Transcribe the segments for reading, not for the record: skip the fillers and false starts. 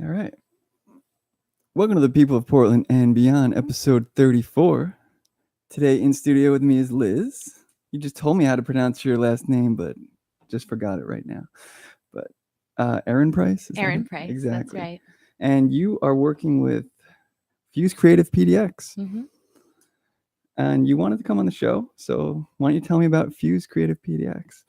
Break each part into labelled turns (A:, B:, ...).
A: All right. Welcome to the people of Portland and beyond, episode 34. Today in studio with me is Liz. You just told me how to pronounce your last name, but just forgot it right now. But Ehrenpreis?
B: Ehrenpreis,
A: exactly.
B: that's right.
A: And you are working with FuseCreativePDX.
B: Mm-hmm.
A: And you wanted to come on the show, so why don't you tell me about FuseCreativePDX?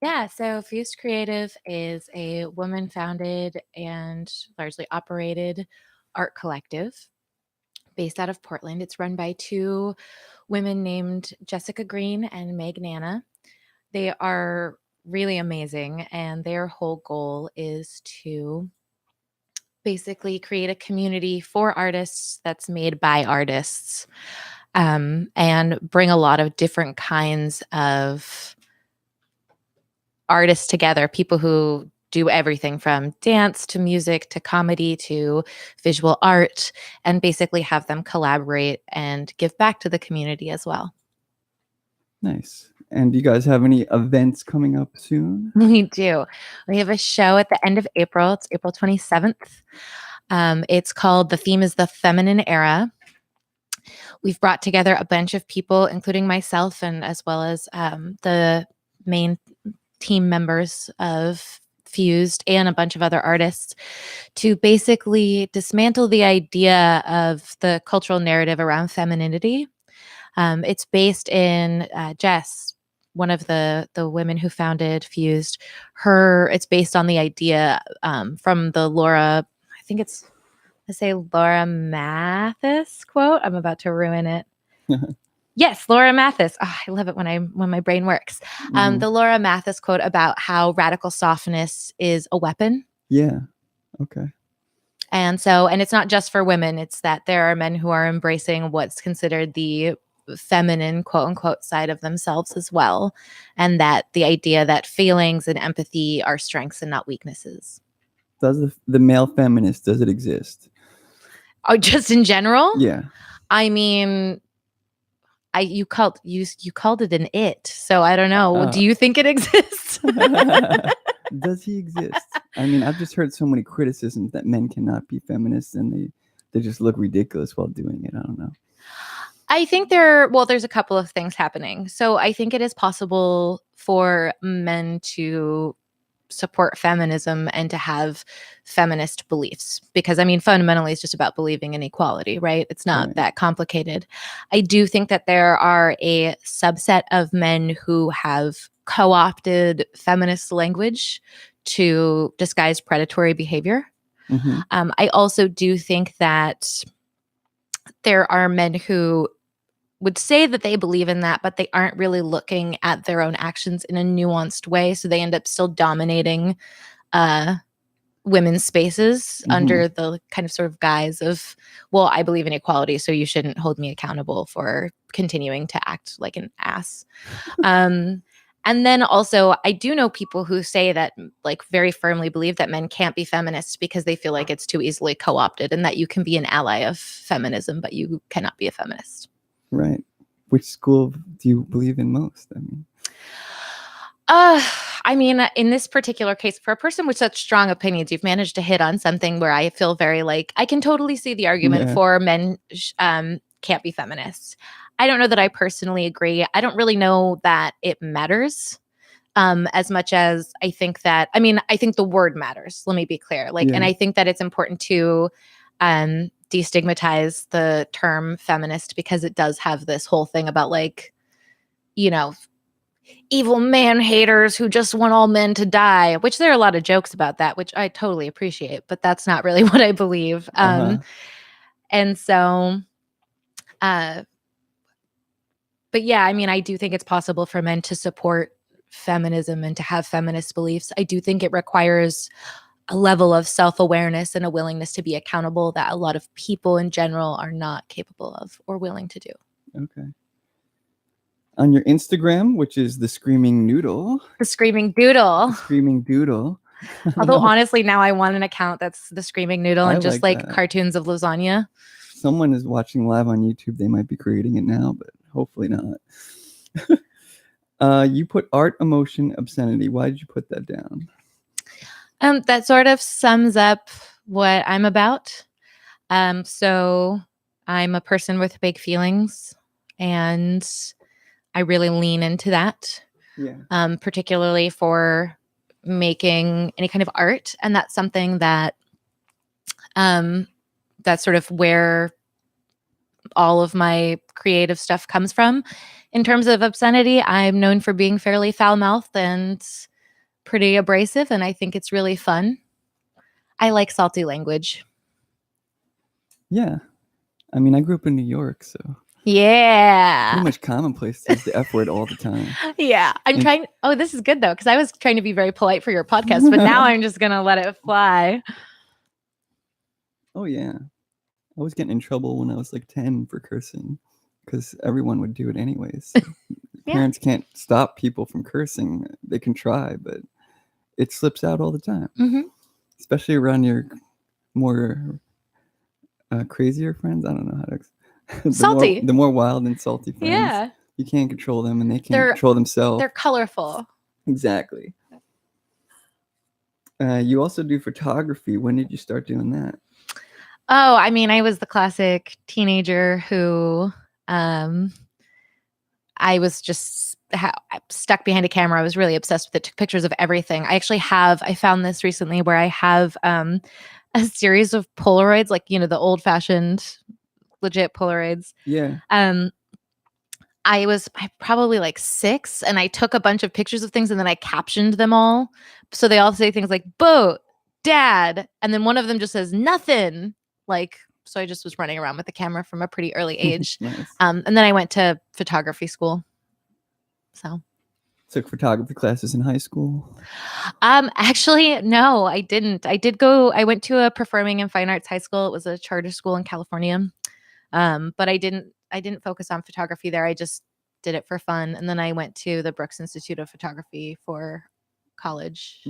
B: Yeah, so Fuse Creative is a woman-founded and largely operated art collective based out of Portland. It's run by two women named Jessica Green and Meg Nana. They are really amazing, and their whole goal is to basically create a community for artists that's made by artists, and bring a lot of different kinds of artists together, people who do everything from dance to music to comedy to visual art, and basically have them collaborate and give back to the community as well.
A: Nice. And do you guys have any events coming up soon?
B: We do. We have a show at the end of April. It's April 27th. It's called The Theme is the Feminine Era. We've brought together a bunch of people, including myself, and as well as the main team members of Fused and a bunch of other artists, to basically dismantle the idea of the cultural narrative around femininity. It's based in Jess, one of the women who founded Fused. It's based on the idea from the Laura Mathis quote. I'm about to ruin it. Yes, Laura Mathis. Oh, I love it when my brain works. The Laura Mathis quote about how radical softness is a weapon.
A: Yeah. Okay.
B: And it's not just for women. It's that there are men who are embracing what's considered the feminine, quote unquote, side of themselves as well. And that the idea that feelings and empathy are strengths and not weaknesses.
A: Does the male feminist, does it exist?
B: Oh, just in general?
A: Yeah.
B: I mean, you called it an it, so I don't know. Do you think it exists?
A: Does he exist? I mean, I've just heard so many criticisms that men cannot be feminists and they just look ridiculous while doing it. I don't know.
B: I think there's a couple of things happening. So I think it is possible for men to support feminism and to have feminist beliefs, because I mean, fundamentally it's just about believing in equality, right? It's not that complicated. I do think that there are a subset of men who have co-opted feminist language to disguise predatory behavior.
A: Mm-hmm.
B: I also do think that there are men who would say that they believe in that, but they aren't really looking at their own actions in a nuanced way. So they end up still dominating women's spaces under the kind of sort of guise of, well, I believe in equality, so you shouldn't hold me accountable for continuing to act like an ass. And then also, I do know people who say that, like, very firmly believe that men can't be feminists because they feel like it's too easily co-opted, and that you can be an ally of feminism, but you cannot be a feminist.
A: Right. Which school do you believe in most?
B: I mean, in this particular case, for a person with such strong opinions, you've managed to hit on something where I feel very like I can totally see the argument for men can't be feminists. I don't know that I personally agree. I don't really know that it matters as much as I think that, I mean, I think the word matters. Let me be clear. And I think that it's important to destigmatize the term feminist, because it does have this whole thing about, like, you know, evil man haters who just want all men to die, which there are a lot of jokes about that, which I totally appreciate, but that's not really what I believe. And so, but yeah, I mean, I do think it's possible for men to support feminism and to have feminist beliefs. I do think it requires a level of self-awareness and a willingness to be accountable that a lot of people in general are not capable of or willing to do.
A: Okay. On your Instagram, which is the Screaming Doodle.
B: Although honestly, now I want an account that's the Screaming Noodle and just like cartoons of lasagna.
A: Someone is watching live on YouTube. They might be creating it now, but hopefully not. You put art, emotion, obscenity. Why did you put that down?
B: That sort of sums up what I'm about. So I'm a person with big feelings, and I really lean into that,
A: Yeah.
B: particularly for making any kind of art. And that's something that that's sort of where all of my creative stuff comes from. In terms of obscenity, I'm known for being fairly foul-mouthed and pretty abrasive, and I think it's really fun. I like salty language.
A: Yeah. I mean, I grew up in New York, so
B: Yeah.
A: pretty much commonplace to use the F word all the time.
B: Yeah. I'm
A: And-
B: trying. Oh, this is good though, because I was trying to be very polite for your podcast, but now I'm just going to let it fly.
A: Oh, yeah. I was getting in trouble when I was like 10 for cursing because everyone would do it anyways. So
B: Yeah.
A: Parents can't stop people from cursing. They can try, but it slips out all the time,
B: Mm-hmm.
A: especially around your more crazier friends. I don't know how to.
B: Salty.
A: The more wild and salty friends.
B: Yeah.
A: You can't control them, and they can't
B: They're-
A: control themselves.
B: They're colorful.
A: Exactly. You also do photography. When did you start doing that?
B: Oh, I mean, I was the classic teenager who I was just stuck behind a camera. I was really obsessed with it, took pictures of everything. I found this recently where I have a series of Polaroids, like, the old fashioned legit Polaroids.
A: Yeah.
B: I was probably like 6, and I took a bunch of pictures of things, and then I captioned them all. So they all say things like boat, dad. And then one of them just says nothing. So I just was running around with the camera from a pretty early age.
A: Nice.
B: And then I went to photography school. So
A: Took photography classes in high school.
B: actually, no, I didn't. I went to a performing and fine arts high school. It was a charter school in California. But I didn't focus on photography there. I just did it for fun. And then I went to the Brooks Institute of Photography for college.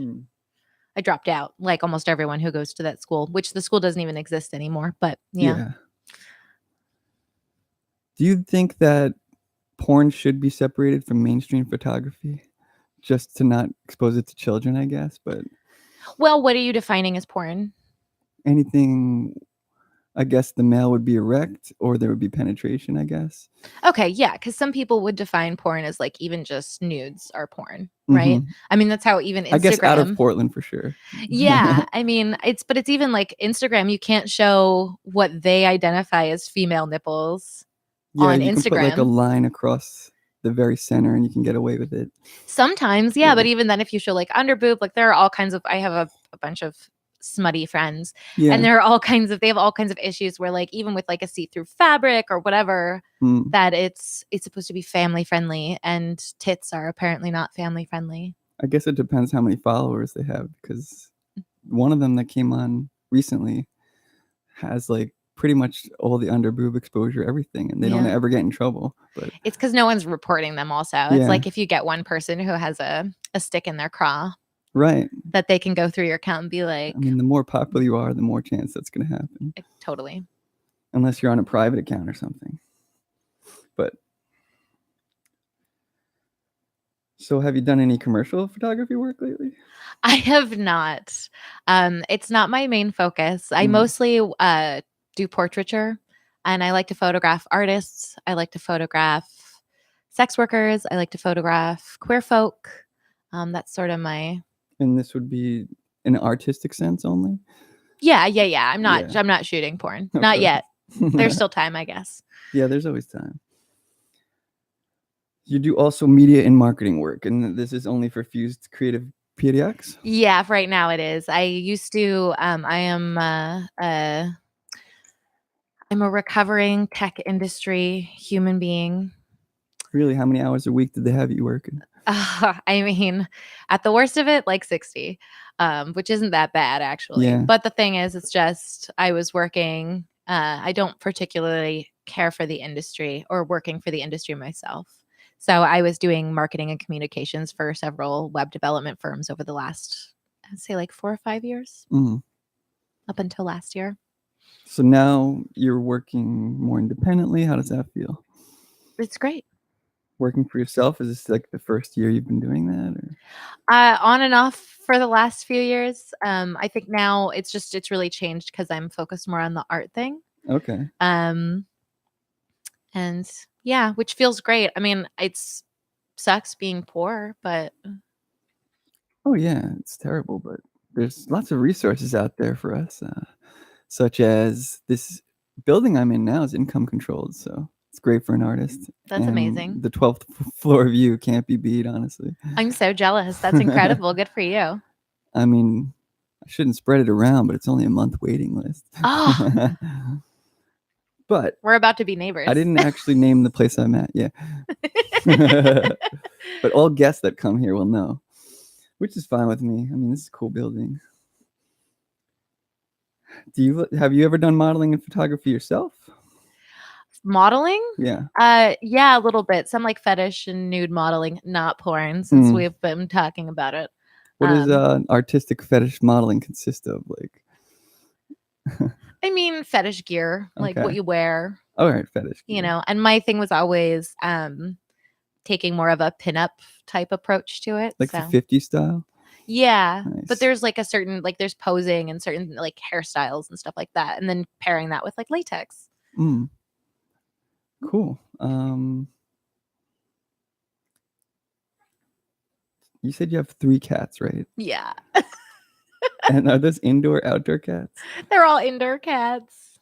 B: I dropped out, like almost everyone who goes to that school, which the school doesn't even exist anymore. But yeah.
A: Do you think that porn should be separated from mainstream photography just to not expose it to children, I guess? But
B: well, what are you defining as porn?
A: Anything, I guess the male would be erect or there would be penetration, I guess.
B: Okay, yeah, because some people would define porn as like even just nudes are porn, right? I mean, that's how even Instagram.
A: I guess out of Portland for sure.
B: Yeah, I mean, it's even like Instagram. You can't show what they identify as female nipples on
A: you
B: Instagram.
A: can put like a line across the very center and you can get away with it.
B: Sometimes, yeah, but even then, if you show like underboob, like there are all kinds of. I have a bunch of smutty friends, and there are all kinds of. They have all kinds of issues where, like, even with like a see-through fabric or whatever, that it's supposed to be family friendly, and tits are apparently not family friendly.
A: I guess it depends how many followers they have, because one of them that came on recently has like pretty much all the underboob exposure, everything, and they don't ever get in trouble. But
B: it's because no one's reporting them. Also, it's like if you get one person who has a stick in their craw,
A: right,
B: that they can go through your account and be like,
A: I mean, the more popular you are, the more chance that's going to happen.
B: Totally.
A: Unless you're on a private account or something. But so have you done any commercial photography work lately?
B: I have not. It's not my main focus. I mostly do portraiture, and I like to photograph artists. I like to photograph sex workers. I like to photograph queer folk. That's sort of my.
A: And this would be an artistic sense only?
B: Yeah. I'm not shooting porn. Okay. Not yet. There's still time, I guess.
A: Yeah, there's always time. You do also media and marketing work, and this is only for FuseCreativePDX?
B: Yeah, right now it is. I used to. I'm a recovering tech industry human being.
A: Really? How many hours a week did they have you working?
B: I mean, at the worst of it, like 60, which isn't that bad, actually.
A: Yeah.
B: But the thing is, it's just I was working. I don't particularly care for the industry or working for the industry myself. So I was doing marketing and communications for several web development firms over the last, I'd say, like 4 or 5 years, up until last year.
A: So now you're working more independently. How does that feel?
B: It's great.
A: Working for yourself? Is this like the first year you've been doing that? Or?
B: On and off for the last few years. I think now it's really changed because I'm focused more on the art thing.
A: Okay.
B: And yeah, which feels great. I mean, it's sucks being poor, but
A: Oh yeah, it's terrible, but there's lots of resources out there for us, such as this building I'm in now is income controlled, so it's great for an artist.
B: that's
A: And
B: amazing.
A: the 12th floor view can't be beat, honestly.
B: I'm so jealous. That's incredible. Good for you.
A: I mean, I shouldn't spread it around, but it's only a month waiting list.
B: Oh,
A: But
B: we're about to be neighbors.
A: I didn't actually name the place I'm at. Yeah. But all guests that come here will know, which is fine with me. I mean, this is a cool building. Have you ever done modeling and photography yourself?
B: Modeling?
A: Yeah.
B: Yeah, a little bit. Some like fetish and nude modeling, not porn, since we've been talking about it.
A: What does artistic fetish modeling consist of? Like,
B: I mean, fetish gear, like what
A: Okay.
B: you wear,
A: all right, fetish.
B: you know. And my thing was always taking more of a pinup type approach to it.
A: Like
B: so
A: the 50s style.
B: yeah,
A: Nice.
B: but there's like a certain there's posing and certain like hairstyles and stuff like that, and then pairing that with like latex.
A: Cool. You said you have 3 cats, right?
B: Yeah,
A: And are those indoor, outdoor cats?
B: they're all indoor cats.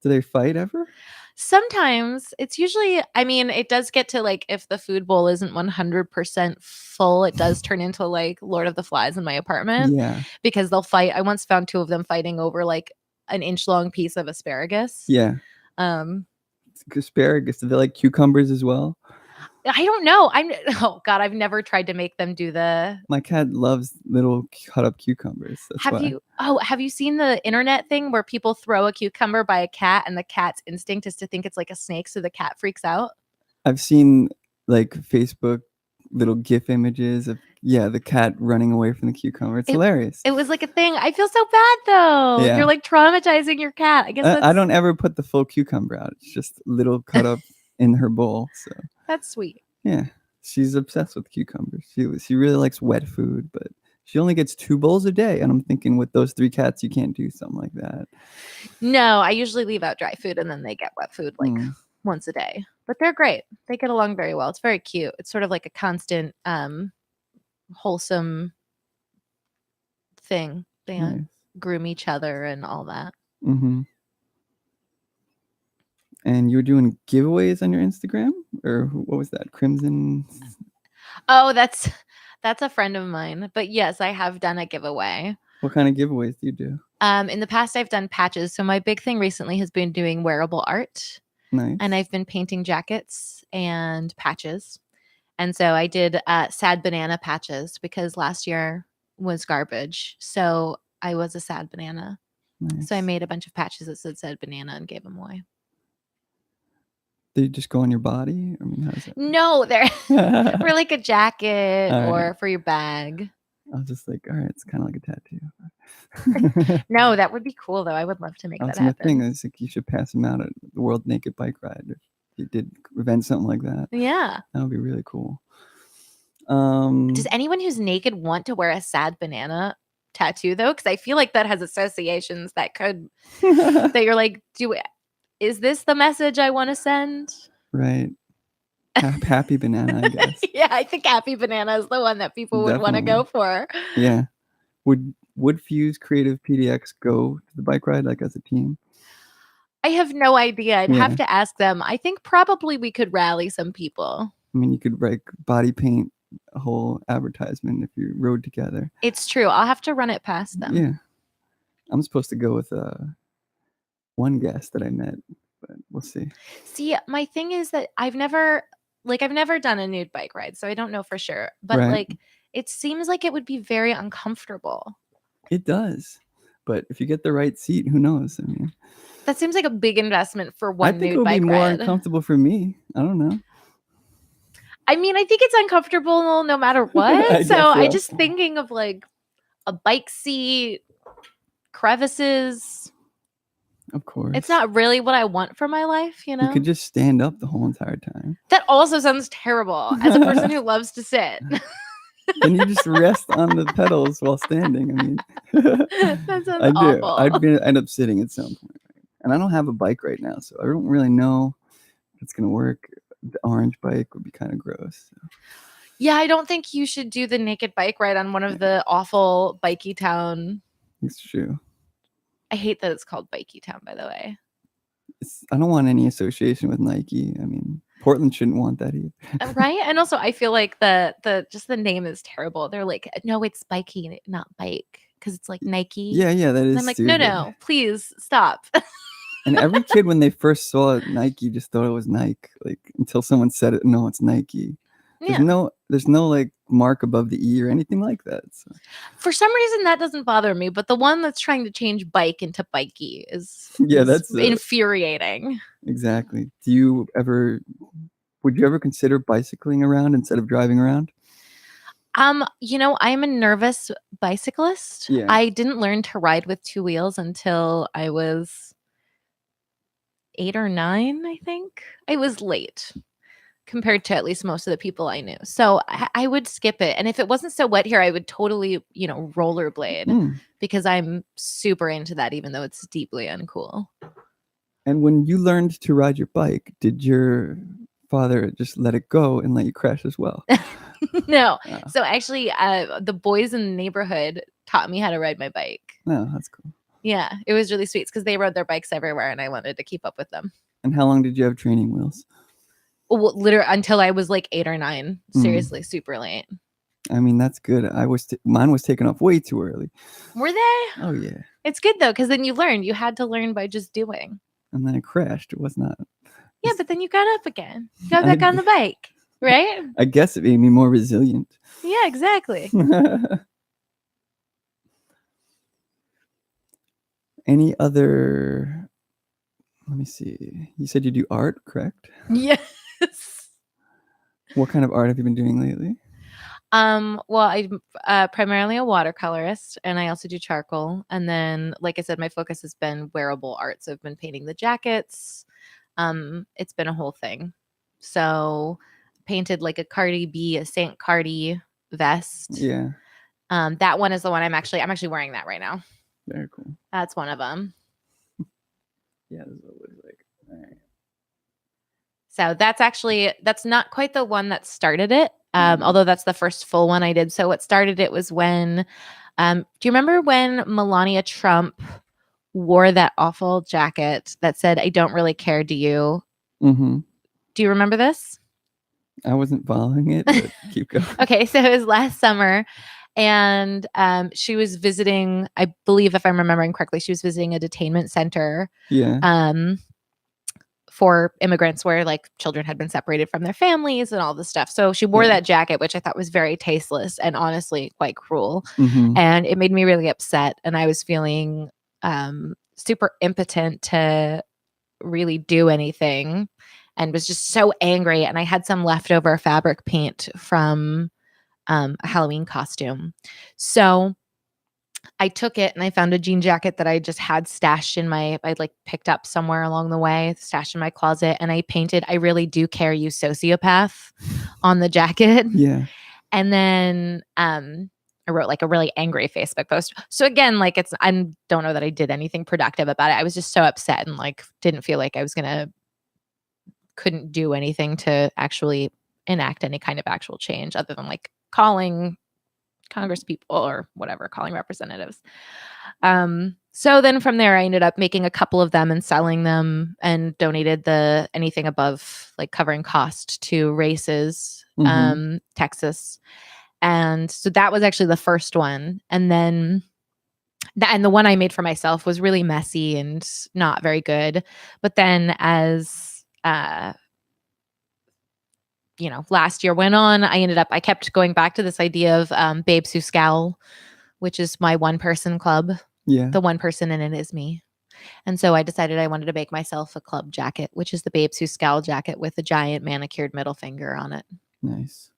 A: Do they fight ever?
B: Sometimes it's usually, I mean, it does get to like if the food bowl isn't 100% full, it does turn into like Lord of the Flies in my apartment.
A: Yeah.
B: Because they'll fight. I once found 2 of them fighting over like an inch long piece of asparagus.
A: Yeah. Asparagus. Do they like cucumbers as well?
B: I don't know. Oh God, I've never tried to make them do the.
A: My cat loves little cut up cucumbers. That's
B: Have you seen the internet thing where people throw a cucumber by a cat and the cat's instinct is to think it's like a snake, so the cat freaks out?
A: I've seen like Facebook little GIF images of the cat running away from the cucumber. It's hilarious.
B: It was like a thing. I feel so bad though.
A: Yeah.
B: You're like traumatizing your cat. I guess
A: I don't ever put the full cucumber out. It's just little cut up in her bowl. So
B: that's sweet.
A: Yeah, she's obsessed with cucumbers. She really likes wet food, but she only gets 2 bowls a day. And I'm thinking, with those 3 cats, you can't do something like that.
B: No, I usually leave out dry food and then they get wet food like once a day. But they're great. They get along very well. It's very cute. It's sort of like a constant wholesome thing. They groom each other and all that.
A: And you were doing giveaways on your Instagram, or what was that? Crimson?
B: Oh, that's a friend of mine. But yes, I have done a giveaway.
A: What kind of giveaways do you do?
B: In the past, I've done patches. So my big thing recently has been doing wearable art.
A: Nice.
B: And I've been painting jackets and patches. And so I did sad banana patches because last year was garbage. So I was a sad banana.
A: Nice.
B: So I made a bunch of patches that said sad banana and gave them away.
A: They just go on your body? I mean, how is that?
B: No, they're for like a jacket or for your bag.
A: I was just like, all right, it's kind of like a tattoo.
B: No, that would be cool though. I would love to make that happen.
A: That's my thing. It's like you should pass them out at the World Naked Bike Ride if you did invent something like that.
B: Yeah,
A: that would be really cool.
B: Does anyone who's naked want to wear a sad banana tattoo though? Because I feel like that has associations that could that you're like, is this the message I want to send?
A: Right. Happy banana, I guess.
B: Yeah, I think happy banana is the one that people would want to go for.
A: Yeah. Would FuseCreativePDX go to the bike ride like as a team?
B: I have no idea. I'd have to ask them. I think probably we could rally some people.
A: I mean, you could like body paint a whole advertisement if you rode together.
B: It's true. I'll have to run it past them.
A: Yeah. I'm supposed to go with one guest that I met, but we'll see.
B: See, my thing is that I've never done a nude bike ride, so I don't know for sure. But like, it seems like it would be very uncomfortable.
A: It does. But if you get the right seat, who knows? I mean,
B: that seems like a big investment for one nude bike ride.
A: I think it would be more uncomfortable for me. I don't know.
B: I mean, I think it's uncomfortable no matter what. So I just thinking of like a bike seat, crevices.
A: Of course.
B: It's not really what I want for my life, you know?
A: You could just stand up the whole entire time.
B: That also sounds terrible as a person who loves to sit.
A: Can you just rest on the pedals while standing? I mean,
B: That sounds
A: I do.
B: awful.
A: End up sitting at some point. And I don't have a bike right now, so I don't really know if it's going to work. The orange bike would be kind of gross. So.
B: Yeah, I don't think you should do the naked bike ride on one of the awful Bikey Town.
A: It's true.
B: I hate that it's called Bikey Town, by the way.
A: I don't want any association with Nike. I mean, Portland shouldn't want that either.
B: Right? And also I feel like the just the name is terrible. They're like, no, it's Bikey, not bike. Because it's like Nike.
A: Yeah, that is
B: And I'm like,
A: stupid.
B: no, please stop.
A: And every kid, when they first saw Nike, just thought it was Nike. Like until someone said it, no, it's Nike. There's no like mark above the E or anything like that. So.
B: For some reason, that doesn't bother me, but the one that's trying to change bike into Bikey is
A: that's
B: infuriating.
A: Exactly. Would you ever consider bicycling around instead of driving around?
B: I'm a nervous bicyclist.
A: Yeah.
B: I didn't learn to ride with two wheels until I was 8 or 9, I think. I was late compared to at least most of the people I knew. So I would skip it. And if it wasn't so wet here, I would totally, rollerblade because I'm super into that, even though it's deeply uncool. And
A: when you learned to ride your bike, did your father just let it go and let you crash as well?
B: No. So actually, the boys in the neighborhood taught me how to ride my bike.
A: Oh, that's cool.
B: Yeah, it was really sweet because they rode their bikes everywhere and I wanted to keep up with them.
A: And how long did you have training wheels?
B: Well, literally until I was like 8 or 9. Seriously, super late.
A: I mean, that's good. Mine was taken off way too early.
B: Were they?
A: Oh, yeah.
B: It's good, though, because then you learned. You had to learn by just doing.
A: And then it crashed. It was not.
B: Yeah, but then you got up again. You got back on the bike, right?
A: I guess it made me more resilient.
B: Yeah, exactly.
A: Any other... Let me see. You said you do art, correct?
B: Yes.
A: What kind of art have you been doing lately?
B: Well, I'm primarily a watercolorist, and I also do charcoal. And then, like I said, my focus has been wearable art. So I've been painting the jackets. It's been a whole thing. So painted like a Cardi B, a Saint Cardi vest.
A: Yeah.
B: That one is the one I'm actually wearing that right now.
A: Very cool.
B: That's one of them.
A: Yeah, this is what it looks like. All right.
B: So that's not quite the one that started it. Although that's the first full one I did. So what started it was when, do you remember when Melania Trump wore that awful jacket that said, "I don't really care, do you?"
A: Mm-hmm.
B: Do you remember this?
A: I wasn't following it, but keep going.
B: Okay, so it was last summer. And she was visiting, I believe, if I'm remembering correctly, she was visiting a detainment center.
A: Yeah.
B: For immigrants where like children had been separated from their families and all this stuff. So she wore that jacket, which I thought was very tasteless and honestly quite cruel.
A: Mm-hmm.
B: And it made me really upset. And I was feeling super impotent to really do anything and was just so angry. And I had some leftover fabric paint from a Halloween costume. So I took it and I found a jean jacket that I just had stashed I like picked up somewhere along the way, stashed in my closet, and I painted "I really do care, you sociopath" on the jacket.
A: Yeah.
B: And then I wrote like a really angry Facebook post. So again, like I don't know that I did anything productive about it. I was just so upset and like didn't feel like I couldn't do anything to actually enact any kind of actual change other than like calling Congress people or whatever, calling representatives. So then from there, I ended up making a couple of them and selling them and donated anything above like covering cost to Races, Texas. And so that was actually the first one. And then the one I made for myself was really messy and not very good. But then as last year went on, I kept going back to this idea of Babes Who Scowl, which is my one-person club.
A: Yeah.
B: The one person in it is me. And so I decided I wanted to make myself a club jacket, which is the Babes Who Scowl jacket with a giant manicured middle finger on it.
A: Nice.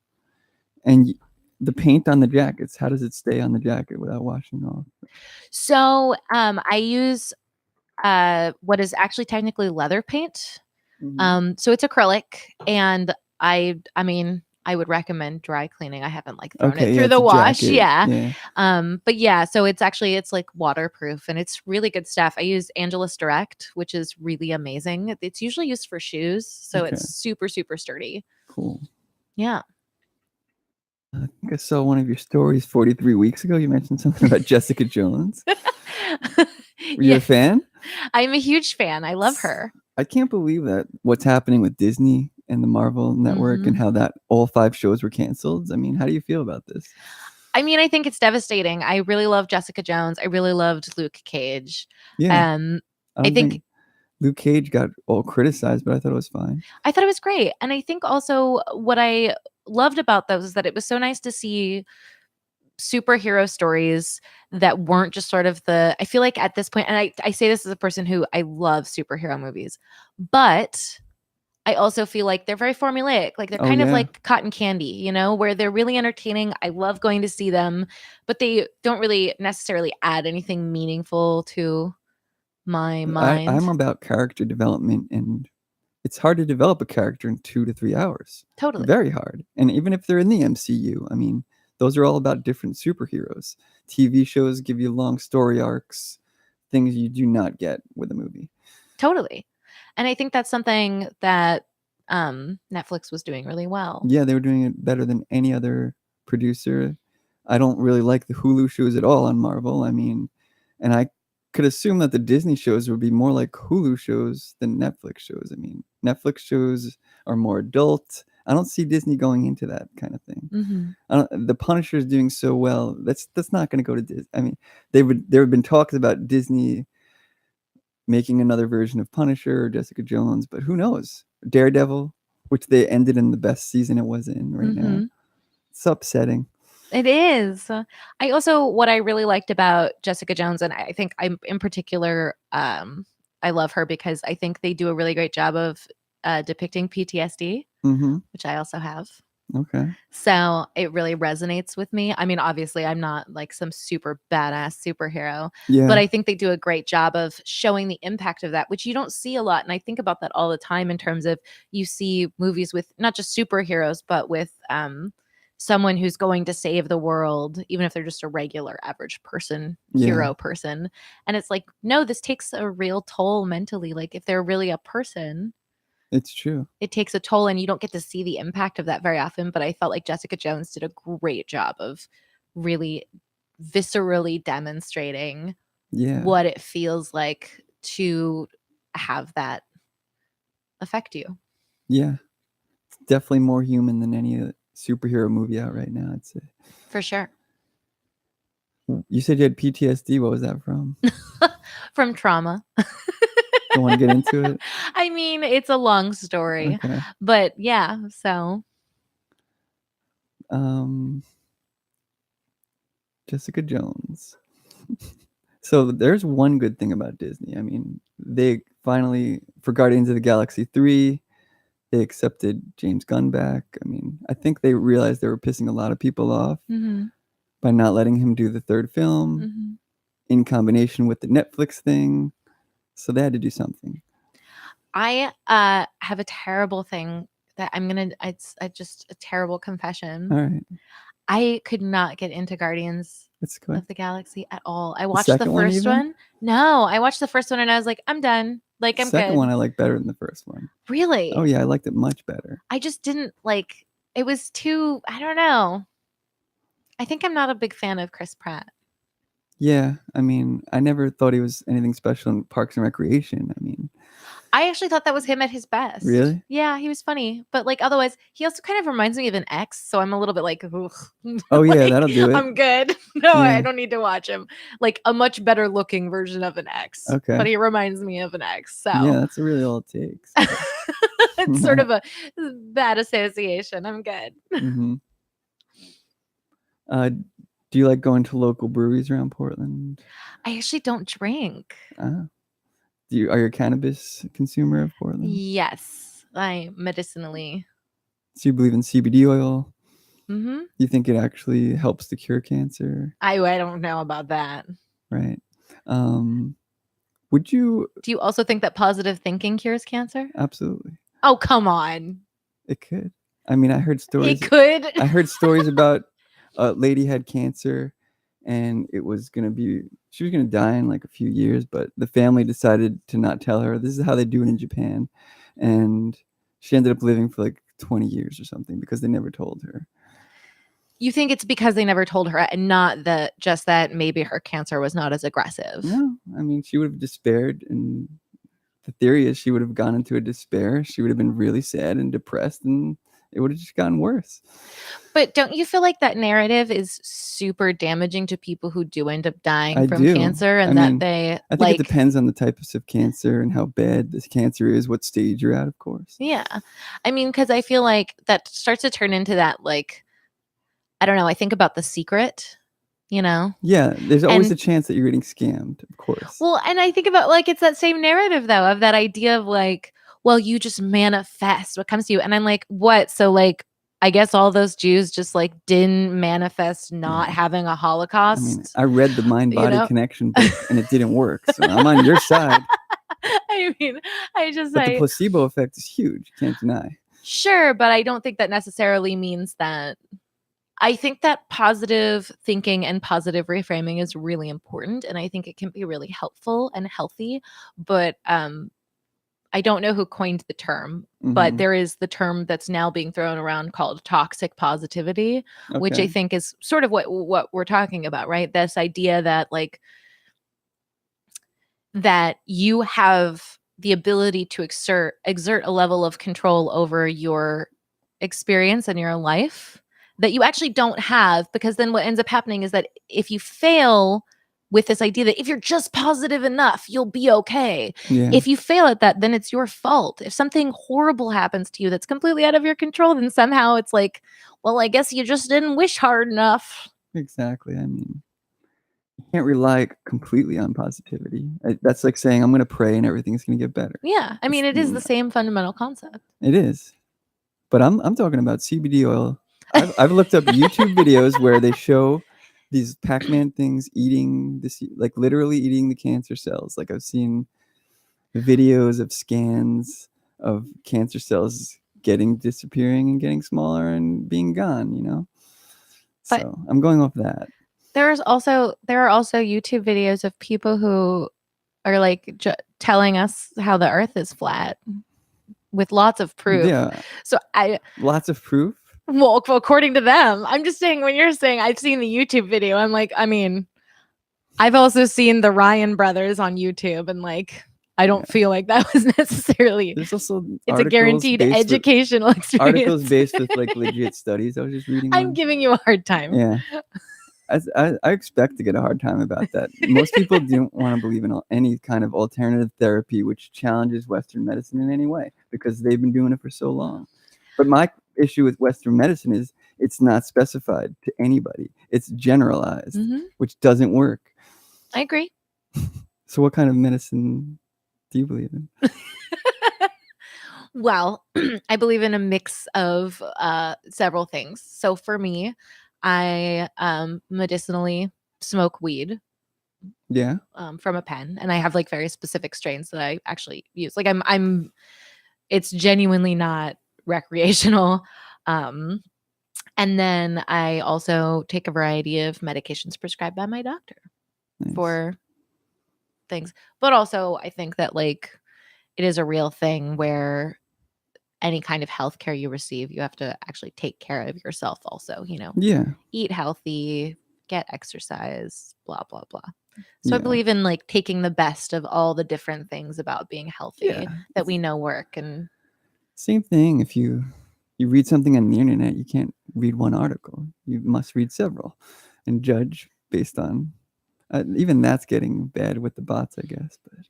A: And the paint on the jackets, how does it stay on the jacket without washing off?
B: So I use what is actually technically leather paint.
A: Mm-hmm.
B: So it's acrylic, and I mean, I would recommend dry cleaning. I haven't like thrown
A: Okay,
B: it
A: yeah,
B: through
A: it's
B: the
A: a
B: wash.
A: jacket.
B: Yeah.
A: Yeah.
B: But yeah, so it's like waterproof and it's really good stuff. I use Angelus Direct, which is really amazing. It's usually used for shoes, so
A: Okay.
B: it's super, super sturdy.
A: Cool.
B: Yeah.
A: I think I saw one of your stories 43 weeks ago. You mentioned something about Jessica Jones. Were you a
B: Yes.
A: fan?
B: I'm a huge fan. I love her.
A: I can't believe that what's happening with Disney and the Marvel Network and how that all 5 shows were canceled. I mean, how do you feel about this?
B: I mean, I think it's devastating. I really love Jessica Jones. I really loved Luke Cage.
A: Yeah.
B: I think
A: Luke Cage got all criticized, but I thought it was fine.
B: I thought it was great. And I think also what I loved about those is that it was so nice to see superhero stories that weren't just sort of I feel like at this point, and I say this as a person who I love superhero movies, but I also feel like they're very formulaic. Like they're kind of like cotton candy, you know, where they're really entertaining. I love going to see them, but they don't really necessarily add anything meaningful to my mind.
A: I'm about character development, and it's hard to develop a character in 2 to 3 hours.
B: Totally.
A: Very hard. And even if they're in the MCU, I mean, those are all about different superheroes. TV shows give you long story arcs, things you do not get with a movie.
B: Totally. And I think that's something that Netflix was doing really well.
A: Yeah, they were doing it better than any other producer. I don't really like the Hulu shows at all on Marvel. I mean, and I could assume that the Disney shows would be more like Hulu shows than Netflix shows. I mean, Netflix shows are more adult. I don't see Disney going into that kind of thing. The Punisher is doing so well. That's not going to go to Disney. I mean, there have been talks about Disney making another version of Punisher or Jessica Jones, but who knows? Daredevil, which they ended in the best season it was in right now. It's upsetting.
B: It is. I also, what I really liked about Jessica Jones, and I think I'm in particular, I love her because I think they do a really great job of depicting PTSD, which I also have.
A: Okay.
B: So it really resonates with me. I mean, obviously, I'm not like some super badass superhero, but I think they do a great job of showing the impact of that, which you don't see a lot. And I think about that all the time in terms of you see movies with not just superheroes, but with someone who's going to save the world, even if they're just a regular average person, hero person. And it's like, no, this takes a real toll mentally. Like if they're really a person,
A: it's true.
B: It takes a toll and you don't get to see the impact of that very often. But I felt like Jessica Jones did a great job of really viscerally demonstrating what it feels like to have that affect you.
A: Yeah. It's definitely more human than any superhero movie out right now, I'd say.
B: For sure.
A: You said you had PTSD. What was that from?
B: From trauma.
A: Don't want to get into it?
B: I mean, it's a long story.
A: Okay.
B: But yeah, so.
A: Jessica Jones. So there's one good thing about Disney. I mean, they finally, for Guardians of the Galaxy 3, they accepted James Gunn back. I mean, I think they realized they were pissing a lot of people off by not letting him do the third film in combination with the Netflix thing. So they had to do something.
B: I have a terrible thing that it's just a terrible confession.
A: All right.
B: I could not get into Guardians of the Galaxy at all. I watched the first one. No, I watched the first one and I was like, I'm done. Like, I'm good. The
A: second one I like better than the first one.
B: Really?
A: Oh, yeah. I liked it much better.
B: I just didn't like, it was too, I don't know. I think I'm not a big fan of Chris Pratt.
A: Yeah. I mean, I never thought he was anything special in Parks and Recreation. I mean,
B: I actually thought that was him at his best.
A: Really?
B: Yeah, he was funny. But like otherwise, he also kind of reminds me of an ex. So I'm a little bit like, ugh.
A: Oh, yeah,
B: like,
A: that'll do it.
B: I'm good. No, I don't need to watch him. Like a much better looking version of an ex.
A: Okay.
B: But he reminds me of an ex. So
A: yeah, that's really all it takes.
B: It's sort of a bad association. I'm good.
A: Do you like going to local breweries around Portland?
B: I actually don't drink.
A: Are you a cannabis consumer of Portland?
B: Yes, I medicinally.
A: So you believe in CBD oil?
B: Mm-hmm.
A: You think it actually helps to cure cancer?
B: I don't know about that.
A: Right. Would you?
B: Do you also think that positive thinking cures cancer?
A: Absolutely.
B: Oh, come on.
A: It could. I mean, I heard
B: He
A: stories.
B: could.
A: I heard stories about a lady had cancer, and she was gonna die in like a few years, but the family decided to not tell her. This is how they do it in Japan, and she ended up living for like 20 years or something because they never told her.
B: You think it's because they never told her, and not just that maybe her cancer was not as aggressive?
A: No, I mean, she would have despaired, and the theory is she would have gone into a despair. She would have been really sad and depressed, and it would have just gotten worse.
B: But don't you feel like that narrative is super damaging to people who do end up dying
A: I
B: from
A: do.
B: cancer, and
A: I mean,
B: they
A: I think it depends on the types of cancer and how bad this cancer is, what stage you're at, of course.
B: Yeah. I mean, because I feel like that starts to turn into that, like, I don't know, I think about The Secret, you know?
A: Yeah, there's always
B: And-
A: a chance that you're getting scammed, of course.
B: Well, and I think about, like, it's that same narrative, though, of that idea of, like, well, you just manifest what comes to you. And I'm like, what? So, like, I guess all those Jews just, like, didn't manifest not
A: Yeah.
B: having a
A: I
B: Holocaust.
A: mean, I read the Mind-Body
B: know?
A: Connection book, and it didn't work, so I'm on your side.
B: I mean,
A: But the placebo effect is huge. You can't deny.
B: Sure, but I don't think that necessarily means that. I think that positive thinking and positive reframing is really important, and I think it can be really helpful and healthy. But I don't know who coined the term, but
A: Mhm.
B: there is the term that's now being thrown around called toxic positivity, which I
A: Okay.
B: think is sort of what we're talking about, right? This idea that, like, that you have the ability to exert a level of control over your experience and your life that you actually don't have, because then what ends up happening is that if you fail with this idea that if you're just positive enough, you'll be okay.
A: Yeah.
B: If you fail at that, then it's your fault. If something horrible happens to you that's completely out of your control, then somehow it's like, well, I guess you just didn't wish hard enough.
A: Exactly. I mean, you can't rely completely on positivity. That's like saying I'm going to pray and everything's going to get better.
B: Yeah. I mean, it is the same fundamental concept.
A: It is. But I'm talking about CBD oil. I've looked up YouTube videos where they show these Pac-Man things eating this, like literally eating the cancer cells. Like I've seen videos of scans of cancer cells disappearing and getting smaller and being gone, you know?
B: But-
A: So I'm going off that.
B: There are also YouTube videos of people who are like telling us how the earth is flat with lots of proof.
A: Yeah.
B: So
A: lots of proof.
B: Well, according to them, I'm just saying, when you're saying I've seen the YouTube video, I'm like, I mean, I've also seen the Ryan brothers on YouTube, and like, I don't feel like that was necessarily.
A: There's also
B: it's a guaranteed educational experience.
A: Articles based with like legit studies. I was just reading.
B: I'm giving you a hard time.
A: Yeah. I expect to get a hard time about that. Most people don't want to believe in any kind of alternative therapy which challenges Western medicine in any way, because they've been doing it for so long. But my issue with Western medicine is it's not specified to anybody. It's generalized, which doesn't work.
B: I agree.
A: So what kind of medicine do you believe in?
B: Well, I believe in a mix of several things. So for me, I medicinally smoke weed.
A: Yeah.
B: From a pen, and I have like very specific strains that I actually use. Like it's genuinely not recreational. And then I also take a variety of medications prescribed by my doctor for things. But also I think that, like, it is a real thing where any kind of healthcare you receive, you have to actually take care of yourself also, you know.
A: Yeah.
B: Eat healthy, get exercise, blah, blah, blah. So I believe in like taking the best of all the different things about being healthy that we know work. And
A: same thing. If you read something on the internet, you can't read one article. You must read several and judge based on even that's getting bad with the bots, I guess. But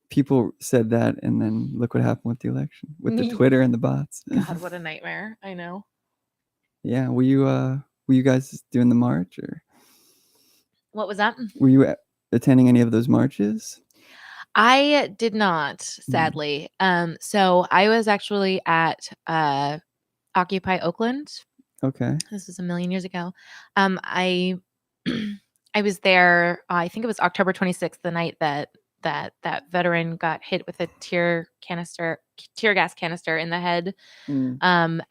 A: people said that, and then look what happened with the election, with the Twitter and the bots.
B: God, what a nightmare. I know.
A: Yeah. Were you guys doing the march, or
B: what was that?
A: Were you attending any of those marches?
B: I did not, sadly. So I was actually at Occupy Oakland.
A: Okay.
B: This was a million years ago. I I was there, I think it was October 26th, the night that that veteran got hit with a tear gas canister in the head,
A: Mm.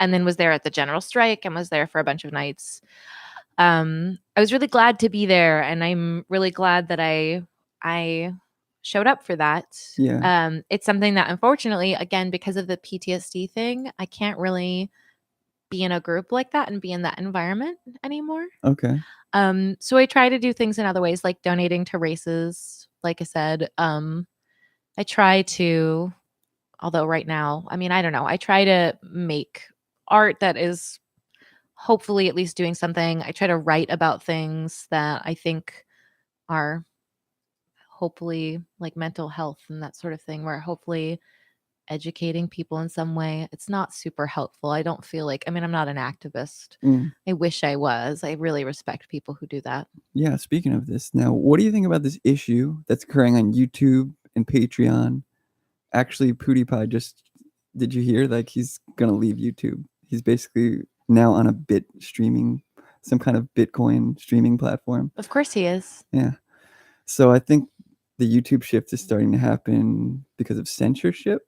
B: and then was there at the general strike and was there for a bunch of nights. I was really glad to be there, and I'm really glad that I showed up for that.
A: Yeah.
B: It's something that, unfortunately, again, because of the PTSD thing, I can't really be in a group like that and be in that environment anymore.
A: Okay.
B: So I try to do things in other ways, like donating to races. Like I said, I try to, although right now, I mean, I don't know, I try to make art that is hopefully at least doing something. I try to write about things that I think are hopefully like mental health and that sort of thing, where hopefully educating people in some way. It's not super helpful. I don't feel like, I mean, I'm not an activist.
A: Mm.
B: I wish I was. I really respect people who do that.
A: Yeah. Speaking of this, now, what do you think about this issue that's occurring on YouTube and Patreon? Actually, PewDiePie just, did you hear? Like, he's gonna leave YouTube. He's basically now on some kind of Bitcoin streaming platform.
B: Of course he is.
A: Yeah. So I think the YouTube shift is starting to happen because of censorship,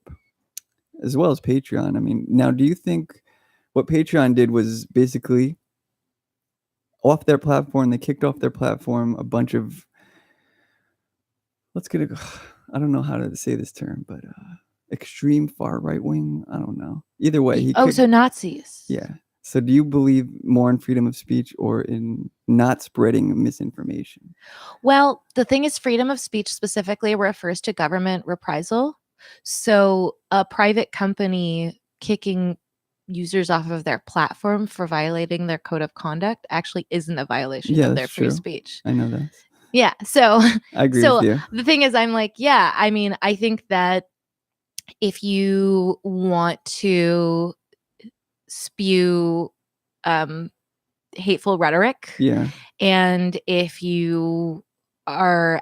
A: as well as Patreon. I mean, now, do you think what Patreon did was basically off their platform? They kicked off their platform a bunch of, I don't know how to say this term, but extreme far right wing. I don't know. Either way,
B: So Nazis.
A: Yeah. So do you believe more in freedom of speech or in not spreading misinformation?
B: Well, the thing is, freedom of speech specifically refers to government reprisal. So a private company kicking users off of their platform for violating their code of conduct actually isn't a violation
A: Yeah,
B: of
A: that's
B: their free
A: true.
B: speech.
A: I know that.
B: Yeah. So
A: I agree
B: so
A: with you.
B: the thing is, I'm like, yeah, I mean, I think that if you want to spew hateful rhetoric,
A: Yeah.
B: and if you are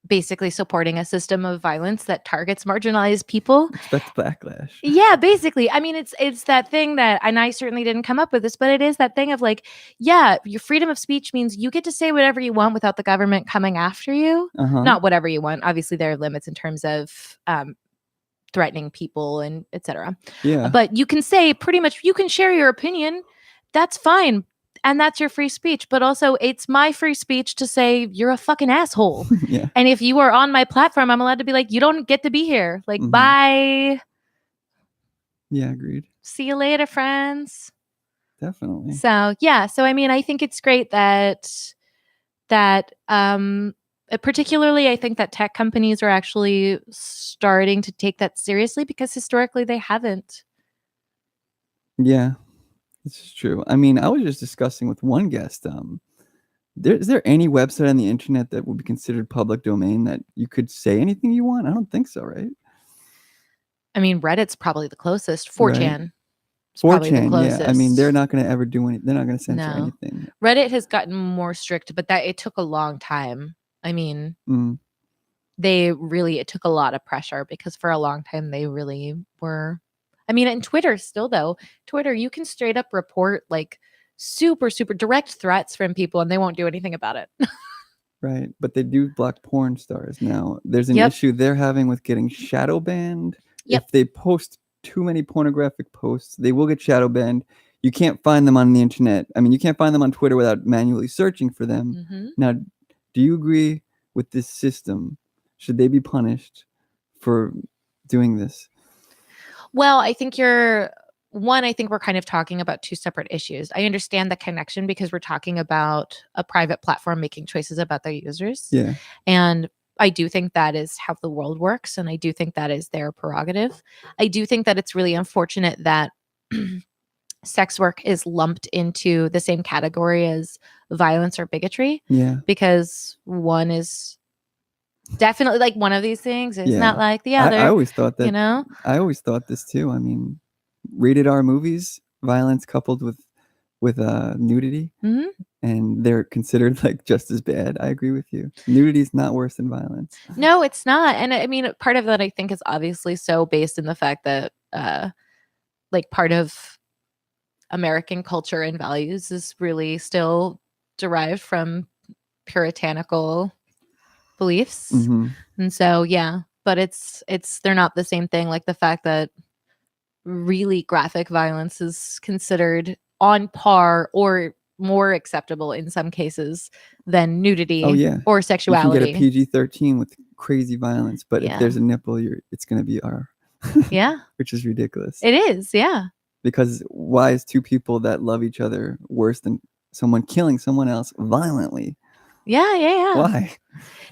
B: basically supporting a system of violence that targets marginalized people,
A: Expect backlash.
B: yeah, basically, I mean, it's that thing that, and I certainly didn't come up with this, but it is that thing of like, yeah, your freedom of speech means you get to say whatever you want without the government coming after you.
A: Uh-huh.
B: Not whatever you want. Obviously, there are limits in terms of threatening people and etc.
A: Yeah.
B: But you can say pretty much, you can share your opinion. That's fine. And that's your free speech. But also, it's my free speech to say you're a fucking asshole.
A: Yeah.
B: And if you are on my platform, I'm allowed to be like, you don't get to be here. Like,
A: Mhm.
B: bye.
A: Yeah, agreed.
B: See you later, friends.
A: Definitely.
B: So yeah. So I mean, I think it's great that particularly, I think that tech companies are actually starting to take that seriously, because historically they haven't.
A: Yeah, this is true. I mean, I was just discussing with one guest, is there any website on the internet that would be considered public domain that you could say anything you want? I don't think so, right?
B: I mean, Reddit's probably the closest.
A: Right.
B: 4chan is probably the
A: 4chan,
B: closest.
A: yeah. I mean, they're not going to ever do they're not going to censor
B: No.
A: anything.
B: Reddit has gotten more strict, but that it took a long time. I mean,
A: Mm.
B: it took a lot of pressure, because for a long time they really were. I mean, and Twitter still, though. Twitter, you can straight up report like super, super direct threats from people and they won't do anything about it.
A: Right, but they do block porn stars now. There's an
B: Yep.
A: issue they're having with getting shadow banned.
B: Yep.
A: If they post too many pornographic posts, they will get shadow banned. You can't find them on the internet. I mean, you can't find them on Twitter without manually searching for them.
B: Mhm.
A: Now, do you agree with this system? Should they be punished for doing this?
B: Well, I think I think we're kind of talking about two separate issues. I understand the connection because we're talking about a private platform making choices about their users.
A: Yeah.
B: And I do think that is how the world works. And I do think that is their prerogative. I do think that it's really unfortunate that sex work is lumped into the same category as violence or bigotry.
A: Yeah.
B: Because one is definitely like one of these things is not like the other.
A: I always thought that.
B: You know?
A: I always thought this too. I mean, rated R movies, violence coupled with nudity,
B: Mhm.
A: and they're considered like just as bad. I agree with you. Nudity is not worse than violence.
B: No, it's not. And I mean, part of that I think is obviously so based in the fact that like part of American culture and values is really still derived from puritanical beliefs.
A: Mm-hmm.
B: And so, yeah, but they're not the same thing. Like the fact that really graphic violence is considered on par or more acceptable in some cases than nudity
A: Oh yeah,
B: or
A: you can get a
B: sexuality.
A: PG-13 with crazy violence, but if
B: Yeah.
A: there's a nipple, it's going to be R.
B: Yeah,
A: Which is ridiculous.
B: it is. Yeah.
A: Because why is two people that love each other worse than someone killing someone else violently?
B: Yeah.
A: Why?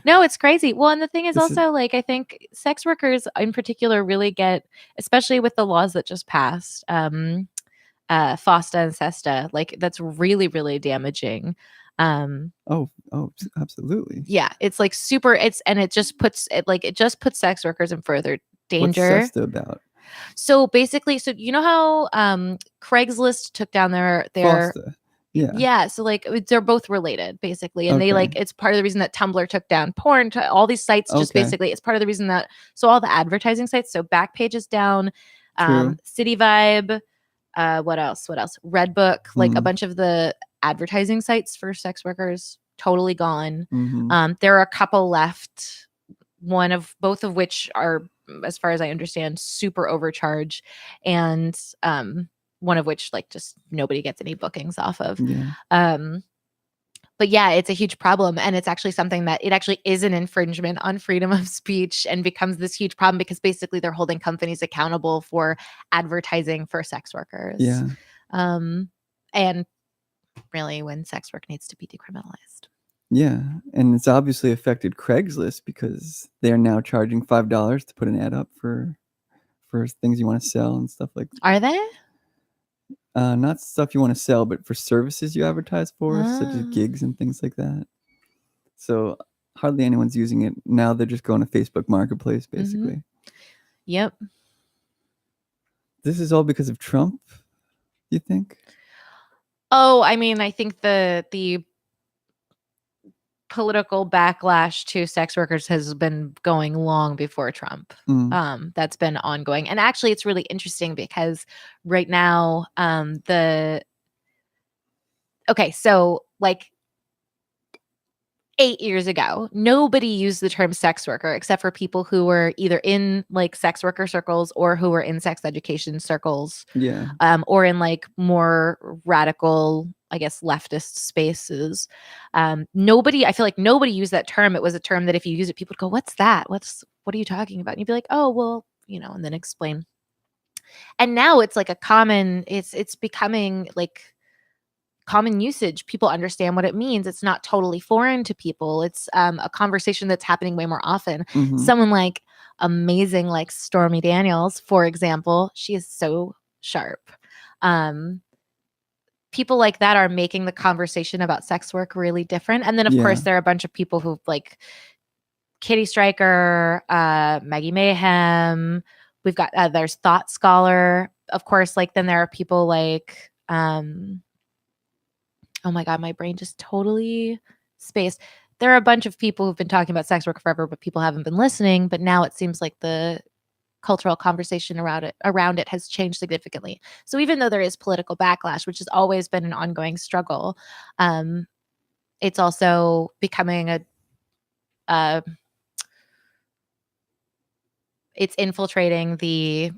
B: No, it's crazy. Well, and the thing is
A: This is-
B: also like I think sex workers in particular really get, especially with the laws that just passed, FOSTA and SESTA, like that's really, really damaging.
A: Oh, absolutely.
B: Yeah, it's like super. It just puts sex workers in further
A: What's
B: danger.
A: SESTA about?
B: So basically, so you know how Craigslist took down their
A: FOSTA. Yeah.
B: so like they're both related basically, and they
A: Okay.
B: like it's part of the reason that Tumblr took down porn. All these sites just
A: Okay.
B: basically it's part of the reason that all the advertising sites. So Backpage is down,
A: True.
B: City Vibe, what else? Redbook, like a bunch of the advertising sites for sex workers totally gone.
A: Mm-hmm.
B: There are a couple left. Both of which are, as far as I understand, super overcharged, and one of which like just nobody gets any bookings off of.
A: Yeah.
B: But yeah, it's a huge problem, and it's actually something that it actually is an infringement on freedom of speech and becomes this huge problem because basically they're holding companies accountable for advertising for sex workers.
A: Yeah.
B: And really when sex work needs to be decriminalized.
A: Yeah, and it's obviously affected Craigslist because they're now charging $5 to put an ad up for things you want to sell and stuff like that.
B: Are they?
A: Not stuff you want to sell, but for services you advertise for, such as gigs and things like that. So hardly anyone's using it now. They're just going to Facebook Marketplace, basically.
B: Mm-hmm. Yep.
A: This is all because of Trump, you think?
B: Oh, I mean, I think the political backlash to sex workers has been going long before Trump. That's been ongoing. And actually it's really interesting because right now so like 8 years ago, nobody used the term sex worker except for people who were either in like sex worker circles or who were in sex education circles.
A: Yeah.
B: Or in like more radical, I guess, leftist spaces. I feel like nobody used that term. It was a term that if you use it, people would go, "What's that? What are you talking about?" And you'd be like, "Oh, well, and then explain." And now it's like it's becoming like common usage. People understand what it means. It's not totally foreign to people. It's a conversation that's happening way more often.
A: Mm-hmm.
B: Someone like amazing like Stormy Daniels, for example, she is so sharp. People like that are making the conversation about sex work really different. And then of course there are a bunch of people who like Katie Stryker, Maggie Mayhem. We've got there's Thought Scholar, of course. Like then there are people like oh my God, my brain just totally spaced. There are a bunch of people who've been talking about sex work forever, but people haven't been listening. But now it seems like the cultural conversation around it has changed significantly. So even though there is political backlash, which has always been an ongoing struggle, it's also becoming it's infiltrating the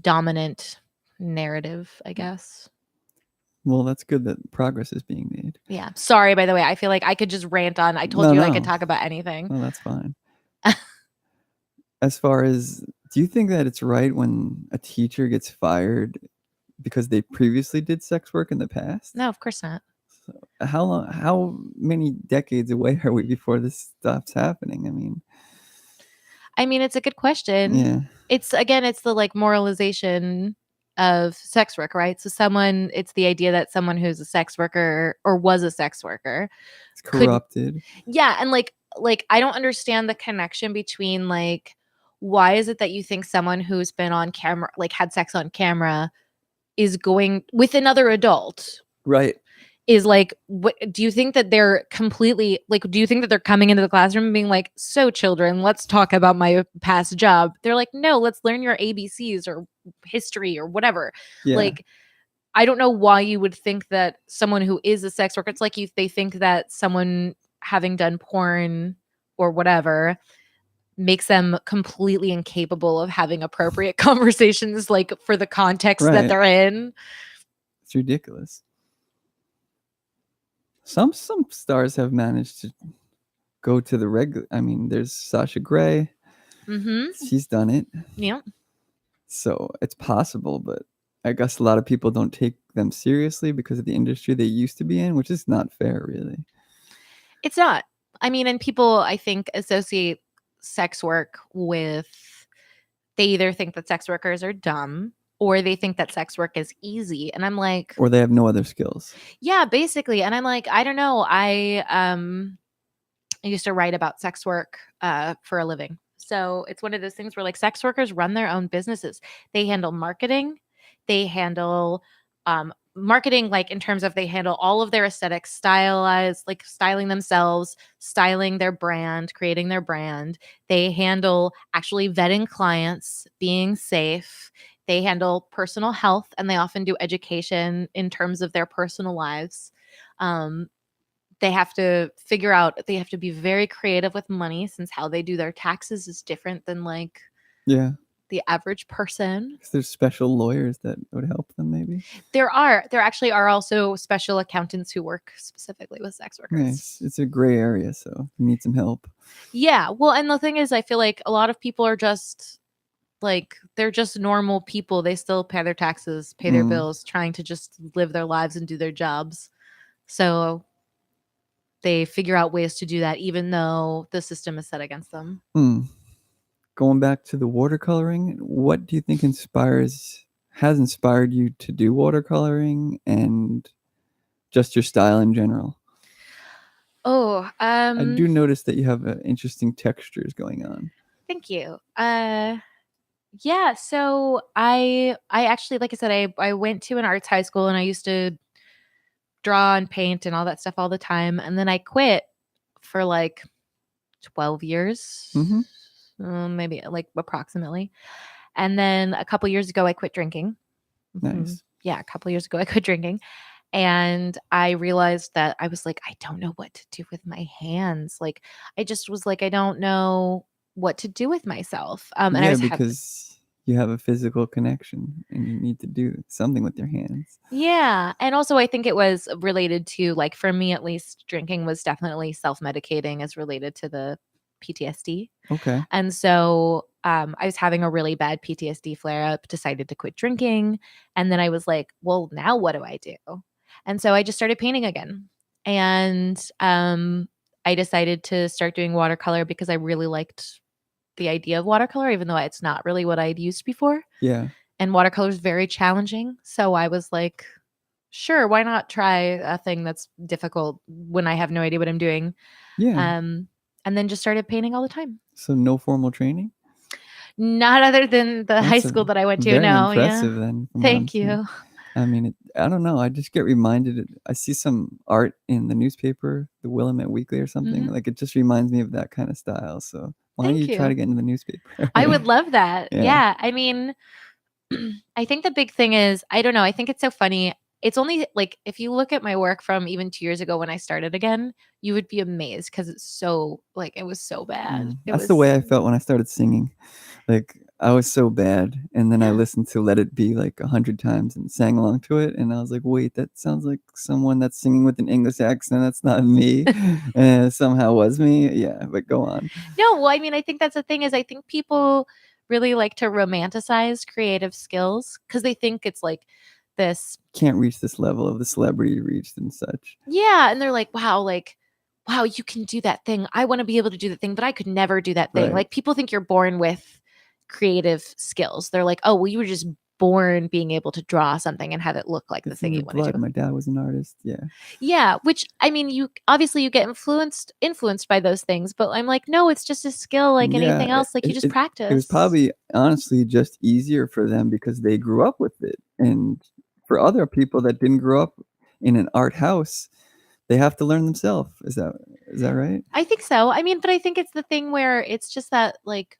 B: dominant narrative, I guess.
A: Well, that's good that progress is being made.
B: Yeah. Sorry, by the way. I feel like I could just rant on. I told you I could talk about anything.
A: No, that's fine. As far as, do you think that it's right when a teacher gets fired because they previously did sex work in the past?
B: No, of course not.
A: So how many decades away are we before this stuff's happening?
B: I mean, it's a good question.
A: Yeah.
B: It's the like moralization of sex work, right? So it's the idea that someone who's a sex worker or was a sex worker
A: It's corrupted.
B: Yeah. And like I don't understand the connection between like, why is it that you think someone who's been on camera, like had sex on camera, is going with another adult?
A: Right.
B: Is like, what do you think that they're completely like, do you think that they're coming into the classroom and being like, "So children, let's talk about my past job"? They're like, "No, let's learn your ABCs or history or whatever."
A: Yeah.
B: Like, I don't know why you would think that someone who is a sex worker, it's like they think that someone having done porn or whatever makes them completely incapable of having appropriate conversations, like for the context that
A: Right.
B: they're in.
A: It's ridiculous. Some stars have managed to go to the regular. I mean, there's Sasha Grey. She's done it.
B: Yeah.
A: So it's possible, but I guess a lot of people don't take them seriously because of the industry they used to be in, which is not fair, really.
B: It's not. I mean, and people, I think, associate sex work with, they either think that sex workers are dumb or they think that sex work is easy. And I'm like,
A: or they have no other skills.
B: Yeah, basically. And I'm like, I don't know. I used to write about sex work for a living. So it's one of those things where like sex workers run their own businesses. They handle marketing. They handle marketing, like in terms of they handle all of their aesthetics, stylized, like styling themselves, styling their brand, creating their brand. They handle actually vetting clients, being safe. They handle personal health, and they often do education in terms of their personal lives. They have to figure out, they have to be very creative with money, since how they do their taxes is different than like the average person.
A: Because there's special lawyers that would help them, maybe.
B: There actually are also special accountants who work specifically with sex workers.
A: Nice. It's a gray area, so you need some help.
B: Yeah. Well, and the thing is, I feel like a lot of people are just like, they're just normal people. They still pay their taxes, pay their bills, trying to just live their lives and do their jobs. So they figure out ways to do that, even though the system is set against them.
A: Going back to the watercoloring, what do you think has inspired you to do watercoloring and just your style in general? I do notice that you have interesting textures going on.
B: Thank you. Yeah, so I actually, like I said, I went to an arts high school and I used to draw and paint and all that stuff all the time, and then I quit for like 12 years. Maybe like approximately. And then a couple years ago I quit drinking.
A: Nice.
B: Yeah, a couple years ago I quit drinking. And I realized that I was like, I don't know what to do with my hands. Like, I just was like, I don't know what to do with myself. And I was
A: because you have a physical connection and you need to do something with your hands.
B: Yeah. And also I think it was related to, like, for me at least, drinking was definitely self-medicating as related to the PTSD.
A: Okay.
B: And so I was having a really bad PTSD flare-up, decided to quit drinking. And then I was like, well, now what do I do? And so I just started painting again. And I decided to start doing watercolor because I really liked the idea of watercolor, even though it's not really what I'd used before.
A: Yeah.
B: And watercolor is very challenging. So I was like, sure, why not try a thing that's difficult when I have no idea what I'm doing?
A: Yeah.
B: And then just started painting all the time.
A: So no formal training?
B: Not other than the high school that I went to.
A: Very
B: No,
A: impressive
B: yeah.
A: then.
B: Thank you.
A: I mean, I don't know. I just get reminded. I see some art in the newspaper, the Willamette Weekly or something. Like, it just reminds me of that kind of style. So why don't you try to get into the newspaper?
B: I would love that. Yeah. I mean, I think the big thing is, I don't know. I think it's so funny. It's only like, if you look at my work from even 2 years ago when I started again, you would be amazed because it's so, like, it was so bad.
A: That's the way I felt when I started singing. Like, I was so bad. And then I listened to Let It Be like 100 times and sang along to it. And I was like, wait, that sounds like someone that's singing with an English accent. That's not me. And it somehow was me. Yeah, but go on.
B: No, well, I mean, I think that's the thing is, I think people really like to romanticize creative skills because they think it's like this.
A: Can't reach this level of the celebrity you reached and such.
B: Yeah. And they're like, wow, you can do that thing. I want to be able to do that thing, but I could never do that thing.
A: Right.
B: Like, people think you're born with creative skills. They're like, oh, well, you were just born being able to draw something and have it look like the thing you want to do.
A: My dad was an artist. Yeah.
B: Yeah. Which, I mean, you obviously you get influenced by those things, but I'm like, no, it's just a skill like anything else. Like, you just practice.
A: It was probably honestly just easier for them because they grew up with it. And for other people that didn't grow up in an art house, they have to learn themselves. Is that right?
B: I think so. I mean, but I think it's the thing where it's just that, like,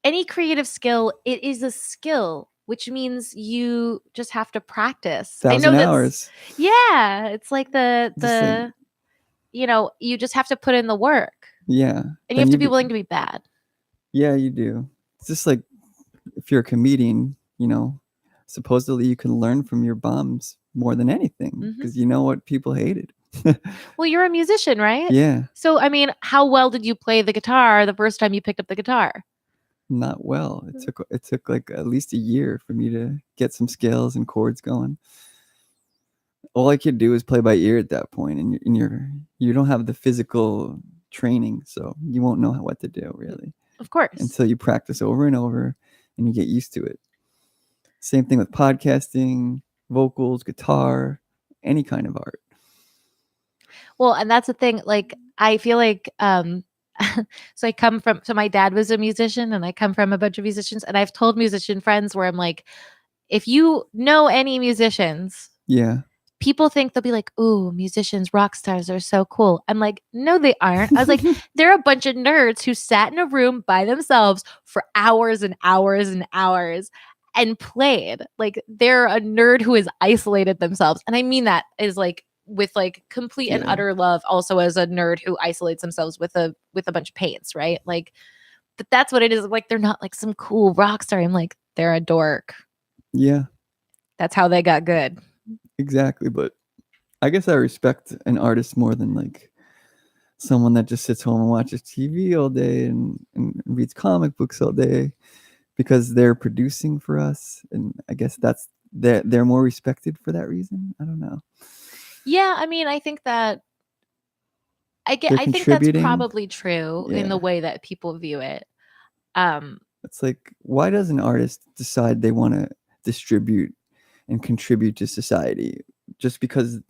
B: any creative skill, it is a skill, which means you just have to practice.
A: 1,000 hours.
B: Yeah. It's like the you know, you just have to put in the work.
A: Yeah.
B: And you have to be willing to be bad.
A: Yeah, you do. It's just like if you're a comedian, supposedly you can learn from your bombs more than anything because you know what people hated.
B: Well, you're a musician, right?
A: Yeah.
B: So, I mean, how well did you play the guitar the first time you picked up the guitar?
A: Not well. It took like at least a year for me to get some scales and chords going. All I could do is play by ear at that point, and you don't have the physical training, so you won't know what to do really.
B: Of course.
A: Until you practice over and over and you get used to it. Same thing with podcasting, vocals, guitar, any kind of art.
B: Well, and that's the thing. Like, I feel like, so my dad was a musician and I come from a bunch of musicians, and I've told musician friends where I'm like, if you know any musicians,
A: yeah,
B: people think they'll be like, ooh, musicians, rock stars are so cool. I'm like, no, they aren't. I was like, they're a bunch of nerds who sat in a room by themselves for hours and hours and hours and played. Like, they're a nerd who has isolated themselves. And I mean that is like with like complete and utter love, also as a nerd who isolates themselves with a bunch of paints, right? Like, but that's what it is. Like, they're not like some cool rock star. I'm like, they're a dork.
A: Yeah.
B: That's how they got good.
A: Exactly. But I guess I respect an artist more than like someone that just sits home and watches TV all day and reads comic books all day, because they're producing for us. And I guess they're more respected for that reason. I don't know.
B: Yeah, I mean, I think that I think that's probably true in the way that people view it.
A: It's like, why does an artist decide they want to distribute and contribute to society just because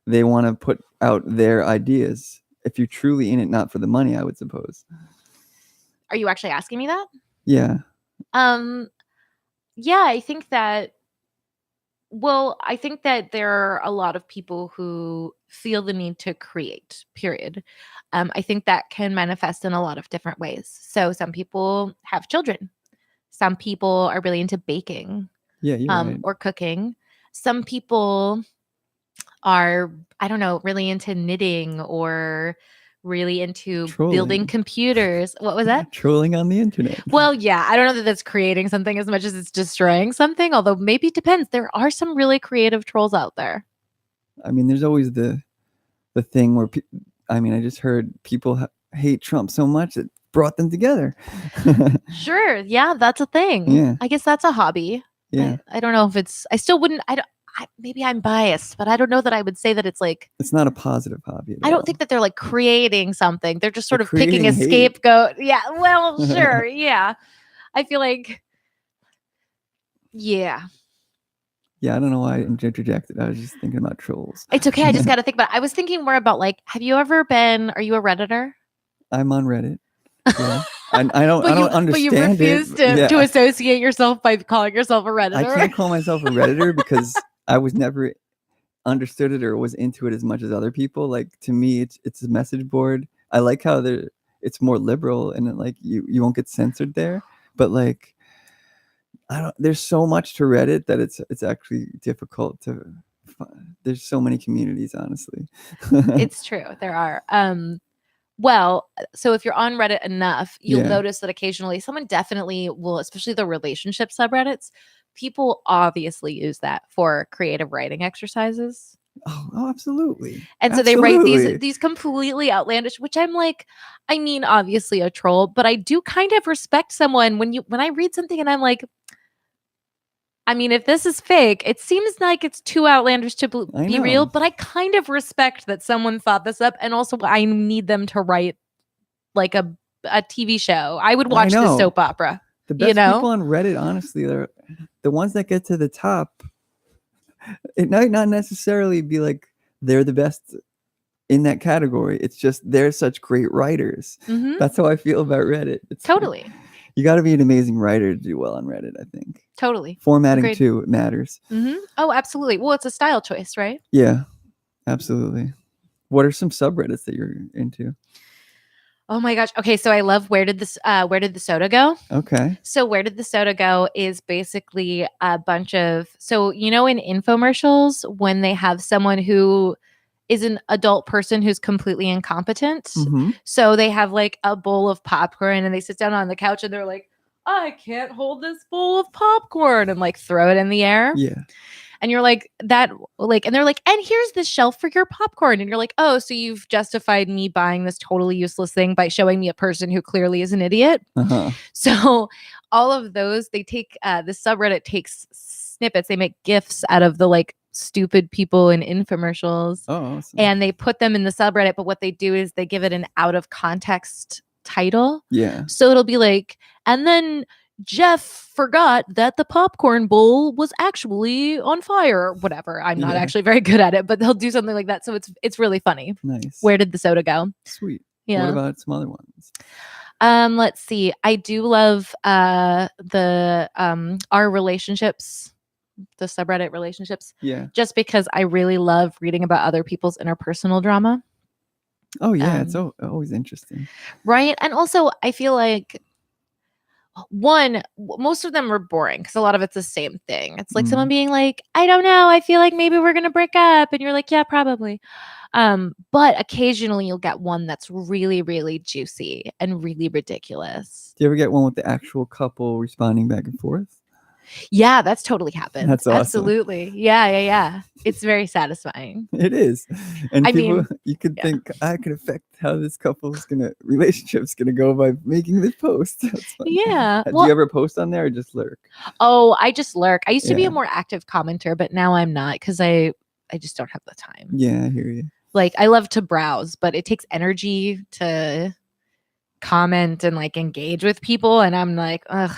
A: they want to put out their ideas? If you're truly in it not for the money, I would suppose.
B: Are you actually asking me that?
A: Yeah.
B: Yeah, I think that there are a lot of people who feel the need to create, period. I think that can manifest in a lot of different ways. So some people have children. Some people are really into baking.
A: Yeah, you're right.
B: Or cooking. Some people are, I don't know, really into knitting or really into building computers. What was that?
A: Trolling on the internet.
B: Well, yeah, I don't know that that's creating something as much as it's destroying something, although maybe it depends. There are some really creative trolls out there.
A: I mean, there's always the thing where I just heard people hate Trump so much it brought them together.
B: Sure. Yeah, that's a thing.
A: Yeah.
B: I guess that's a hobby.
A: Yeah.
B: I don't know if it's, I still wouldn't, maybe I'm biased, but I don't know that I would say that it's like,
A: it's not a positive hobby.
B: I don't think that they're like creating something. They're just sort of picking a scapegoat. Yeah. Well, sure. Yeah. I feel like, yeah.
A: Yeah, I don't know why I interjected. I was just thinking about trolls.
B: It's okay. I just got to think about it. I was thinking more about like, are you a Redditor?
A: I'm on Reddit. Yeah. I don't understand
B: but you refused to associate yourself by calling yourself a Redditor.
A: I can't call myself a Redditor because I was never understood it or was into it as much as other people. Like, to me, it's a message board. I like how it's more liberal and like you won't get censored there. But like, there's so much to Reddit that it's actually difficult to find. There's so many communities, honestly.
B: It's true. There are. Well, so if you're on Reddit enough, you'll notice that occasionally someone definitely will, especially the relationship subreddits, people obviously use that for creative writing exercises.
A: Oh, absolutely.
B: And so they write these completely outlandish, which I'm like, I mean, obviously a troll, but I do kind of respect someone when I read something and I'm like, I mean, if this is fake, it seems like it's too outlandish to be real, but I kind of respect that someone thought this up. And also, I need them to write like a TV show. I would watch this soap opera.
A: The best people on Reddit, honestly, they're the ones that get to the top. It might not necessarily be like they're the best in that category. It's just they're such great writers.
B: Mm-hmm.
A: That's how I feel about Reddit. It's
B: totally.
A: You got to be an amazing writer to do well on Reddit, I think.
B: Totally.
A: Formatting too, it matters.
B: Mm-hmm. Oh, absolutely. Well, it's a style choice, right?
A: Yeah, absolutely. What are some subreddits that you're into?
B: Oh my gosh. Okay, so I love Where Did the Soda Go?
A: Okay.
B: So Where Did the Soda Go is basically a bunch of, so in infomercials when they have someone who is an adult person who's completely incompetent.
A: Mm-hmm.
B: So they have like a bowl of popcorn and they sit down on the couch and they're like, I can't hold this bowl of popcorn, and like throw it in the air.
A: Yeah.
B: And you're like, that, like, and they're like, and here's the shelf for your popcorn. And you're like, oh, so you've justified me buying this totally useless thing by showing me a person who clearly is an idiot.
A: Uh-huh.
B: So all of those, they take, the subreddit takes snippets, they make GIFs out of the like stupid people in infomercials.
A: Oh, awesome.
B: And they put them in the subreddit. But what they do is they give it an out of context title.
A: Yeah.
B: So it'll be like, and then Jeff forgot that the popcorn bowl was actually on fire or whatever. I'm not
A: Yeah.
B: actually very good at it, but they'll do something like that. So it's really funny.
A: Nice.
B: Where did the soda go?
A: Sweet.
B: Yeah.
A: What about some other ones?
B: Let's see. I do love the our relationships, the subreddit relationships.
A: Yeah.
B: Just because I really love reading about other people's interpersonal drama.
A: Oh yeah, it's always interesting.
B: Right. And also I feel like most of them are boring because a lot of it's the same thing. It's like someone being like, I don't know, I feel like maybe we're gonna break up, and you're like, yeah, probably. But occasionally you'll get one that's really, really juicy and really ridiculous.
A: Do you ever get one with the actual couple responding back and forth?
B: Yeah, that's totally happened.
A: That's awesome.
B: Absolutely. Yeah. It's very satisfying.
A: It is. And
B: I
A: people,
B: mean,
A: you could think I could affect how this relationship's gonna go by making this post. That's fun.
B: Yeah.
A: Do you ever post on there or just lurk?
B: Oh, I just lurk. I used to be
A: Yeah.
B: a more active commenter, but now I'm not because I just don't have the time.
A: Yeah, I hear you.
B: Like, I love to browse, but it takes energy to comment and like engage with people, and I'm like, ugh,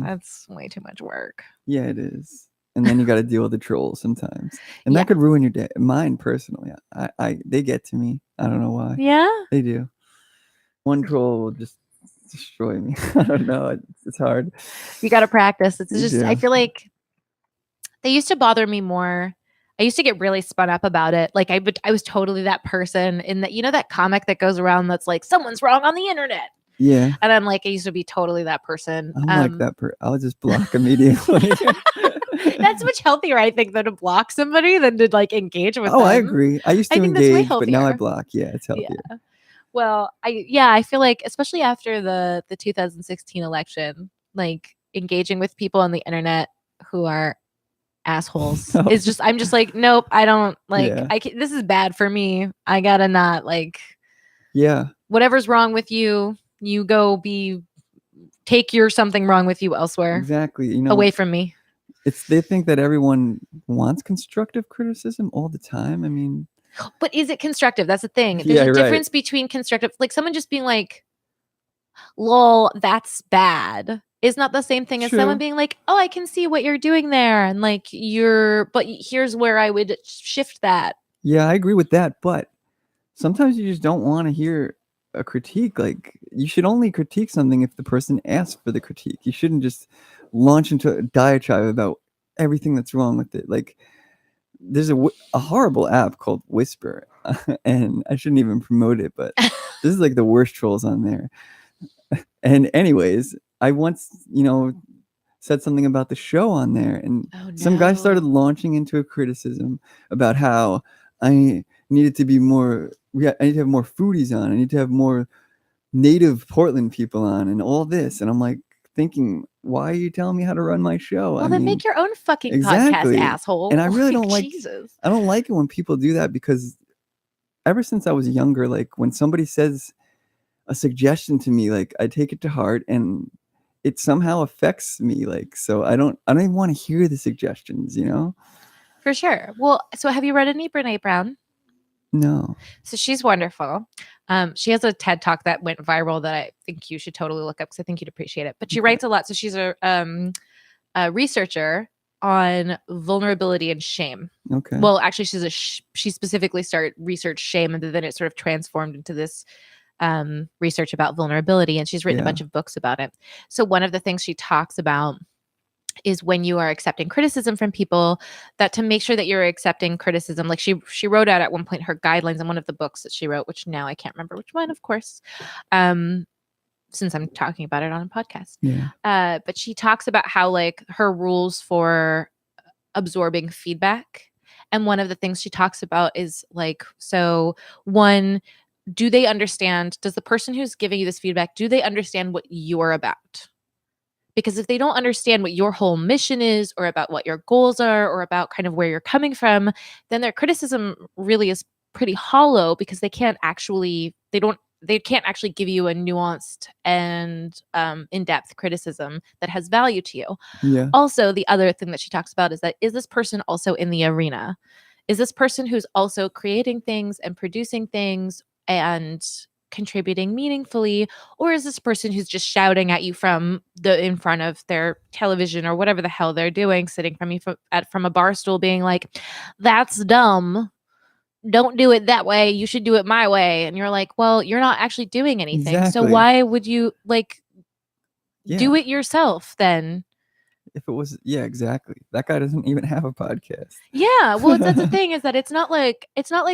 B: that's way too much work.
A: Yeah, it is. And then you got to deal with the trolls sometimes, and
B: Yeah.
A: that could ruin your day. Mine personally, they get to me. I don't know why.
B: Yeah.
A: They do. One troll will just destroy me. I don't know. It's hard.
B: You got to practice. It's
A: You
B: just,
A: do.
B: I feel like they used to bother me more. I used to get really spun up about it. Like I was totally that person in that, you know, that comic that goes around that's like, someone's wrong on the internet.
A: Yeah.
B: And I'm like, I used to be totally that person.
A: I'm like that. I'll just block immediately.
B: That's much healthier, I think, than to block somebody than to like engage with them.
A: I agree. I used to
B: think that's way
A: engage, but now I
B: healthier.
A: block. Yeah, it's healthier.
B: Yeah. Well, I feel like, especially after the 2016 election, like engaging with people on the internet who are assholes is just, I'm just like, nope, I don't like,
A: Yeah.
B: this is bad for me. I gotta not like,
A: Yeah.
B: whatever's wrong with you, you go take your something wrong with you elsewhere.
A: Exactly. You know,
B: away from me.
A: they think that everyone wants constructive criticism all the time. I mean,
B: but is it constructive? That's the thing. There's
A: Yeah,
B: a
A: right.
B: difference between constructive, like someone just being like, lol, that's bad, is not the same thing as someone
A: True.
B: being like, oh, I can see what you're doing there. And like, but here's where I would shift that.
A: Yeah, I agree with that. But sometimes you just don't want to hear a critique. Like, you should only critique something if the person asks for the critique. You shouldn't just launch into a diatribe about everything that's wrong with it. Like, there's a horrible app called Whisper, and I shouldn't even promote it, but this is like the worst trolls on there. And anyways, I once, said something about the show on there, and some guy started launching into a criticism about how I needed to be more, I need to have more foodies on, I need to have more native Portland people on, and all this. And I'm like thinking, why are you telling me how to run my show?
B: Well, then make your own fucking
A: exactly.
B: podcast, asshole.
A: And I really don't like,
B: Jesus.
A: I don't like it when people do that, because ever since I was younger, like when somebody says a suggestion to me, like I take it to heart, and it somehow affects me. Like, so I don't even want to hear the suggestions,
B: For sure. Well, so have you read any Brene Brown?
A: No.
B: So she's wonderful. She has a TED Talk that went viral that I think you should totally look up because I think you'd appreciate it. But she writes a lot. So she's a researcher on vulnerability and shame.
A: Okay.
B: Well, actually, she specifically started research shame, and then it sort of transformed into this research about vulnerability. And she's written a bunch of books about it. So one of the things she talks about is when you are accepting criticism from people, that to make sure that you're accepting criticism, like she wrote out at one point her guidelines in one of the books that she wrote, which now I can't remember which one, of course, since I'm talking about it on a podcast.
A: Yeah.
B: But she talks about how like her rules for absorbing feedback And one of the things she talks about is like, so one, do they understand, does the person who's giving you this feedback, do they understand what you're about? Because if they don't understand what your whole mission is, or about what your goals are, or about kind of where you're coming from, then their criticism really is pretty hollow, because they can't actually give you a nuanced and in-depth criticism that has value to you.
A: Yeah.
B: Also, the other thing that she talks about is that, is this person also in the arena? Is this person who's also creating things and producing things and contributing meaningfully, or is this person who's just shouting at you from in front of their television or whatever the hell they're doing, sitting from a bar stool, being like, "That's dumb. Don't do it that way. You should do it my way." And you're like, well, you're not actually doing anything. So
A: Exactly.
B: why would you
A: Yeah.
B: do it yourself then?
A: If it was, yeah, exactly. That guy doesn't even have a podcast.
B: Yeah, well, that's the thing, is that it's not like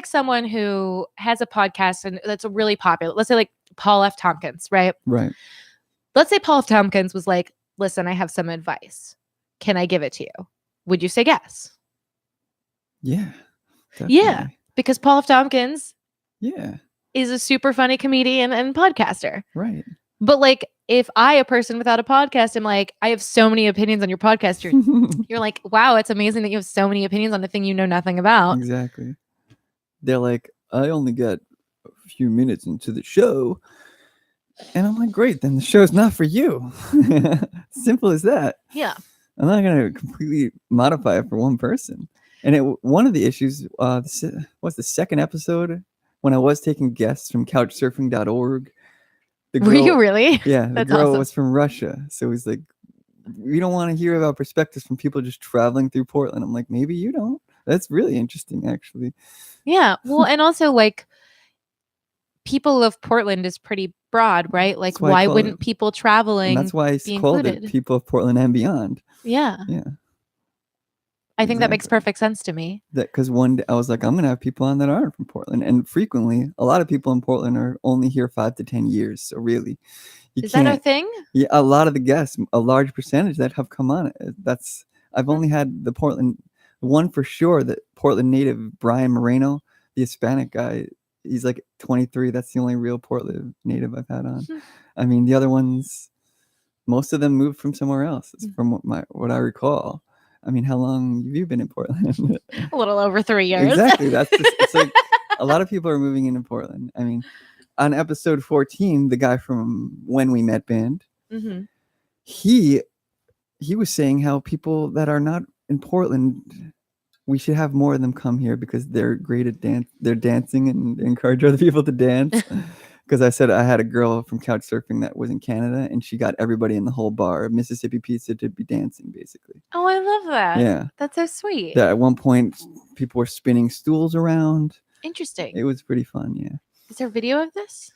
B: someone who has a podcast and that's really popular. Let's say like Paul F. Tompkins, right?
A: Right.
B: Let's say Paul F. Tompkins was like, "Listen, I have some advice. Can I give it to you?" Would you say yes?
A: Yeah.
B: Yeah,
A: Definitely.
B: because Paul F. Tompkins
A: Yeah.
B: is a super funny comedian and podcaster.
A: Right.
B: But like, if I, a person without a podcast, am like, "I have so many opinions on your podcast," you're like, "Wow, it's amazing that you have so many opinions on a thing you know nothing about."
A: Exactly. They're like, "I only got a few minutes into the show." And I'm like, great, then the show's not for you. Simple as that.
B: Yeah.
A: I'm not going to completely modify it for one person. And one of the issues was the second episode when I was taking guests from couchsurfing.org.
B: Were you really?
A: Yeah, the
B: That's
A: girl
B: awesome.
A: was from Russia. So he's like, "We don't want to hear about perspectives from people just traveling through Portland." I'm like, maybe you don't. That's really interesting, actually.
B: Yeah. Well, and also like, people of Portland is pretty broad, right? Like,
A: That's why I
B: why
A: call
B: wouldn't
A: it-
B: people traveling
A: And that's why I
B: be
A: called it
B: included?
A: People of Portland and Beyond.
B: Yeah.
A: Yeah.
B: I think that makes
A: Exactly.
B: perfect sense to me.
A: That because one day I was like, I'm gonna have people on that aren't from Portland, and frequently a lot of people in Portland are only here 5 to 10 years. So really, you
B: Is that a
A: can't.
B: thing?
A: Yeah, a lot of the guests, a large percentage that have come on. I've only had the Portland one for sure. That Portland native Brian Moreno, the Hispanic guy. He's like 23. That's the only real Portland native I've had on. I mean, the other ones, most of them moved from somewhere else. From what I recall. I mean, how long have you been in Portland?
B: A little over 3 years.
A: Exactly. It's like a lot of people are moving into Portland. I mean, on episode 14, the guy from When We Met Band,
B: Mm-hmm.
A: he was saying how people that are not in Portland, we should have more of them come here because they're great at they're dancing and encourage other people to dance. Because I said I had a girl from Couchsurfing that was in Canada, and she got everybody in the whole bar, Mississippi Pizza, to be dancing, basically.
B: Oh, I love that.
A: Yeah.
B: That's so sweet.
A: That at one point, people were spinning stools around.
B: Interesting.
A: It was pretty fun, yeah.
B: Is there video of this?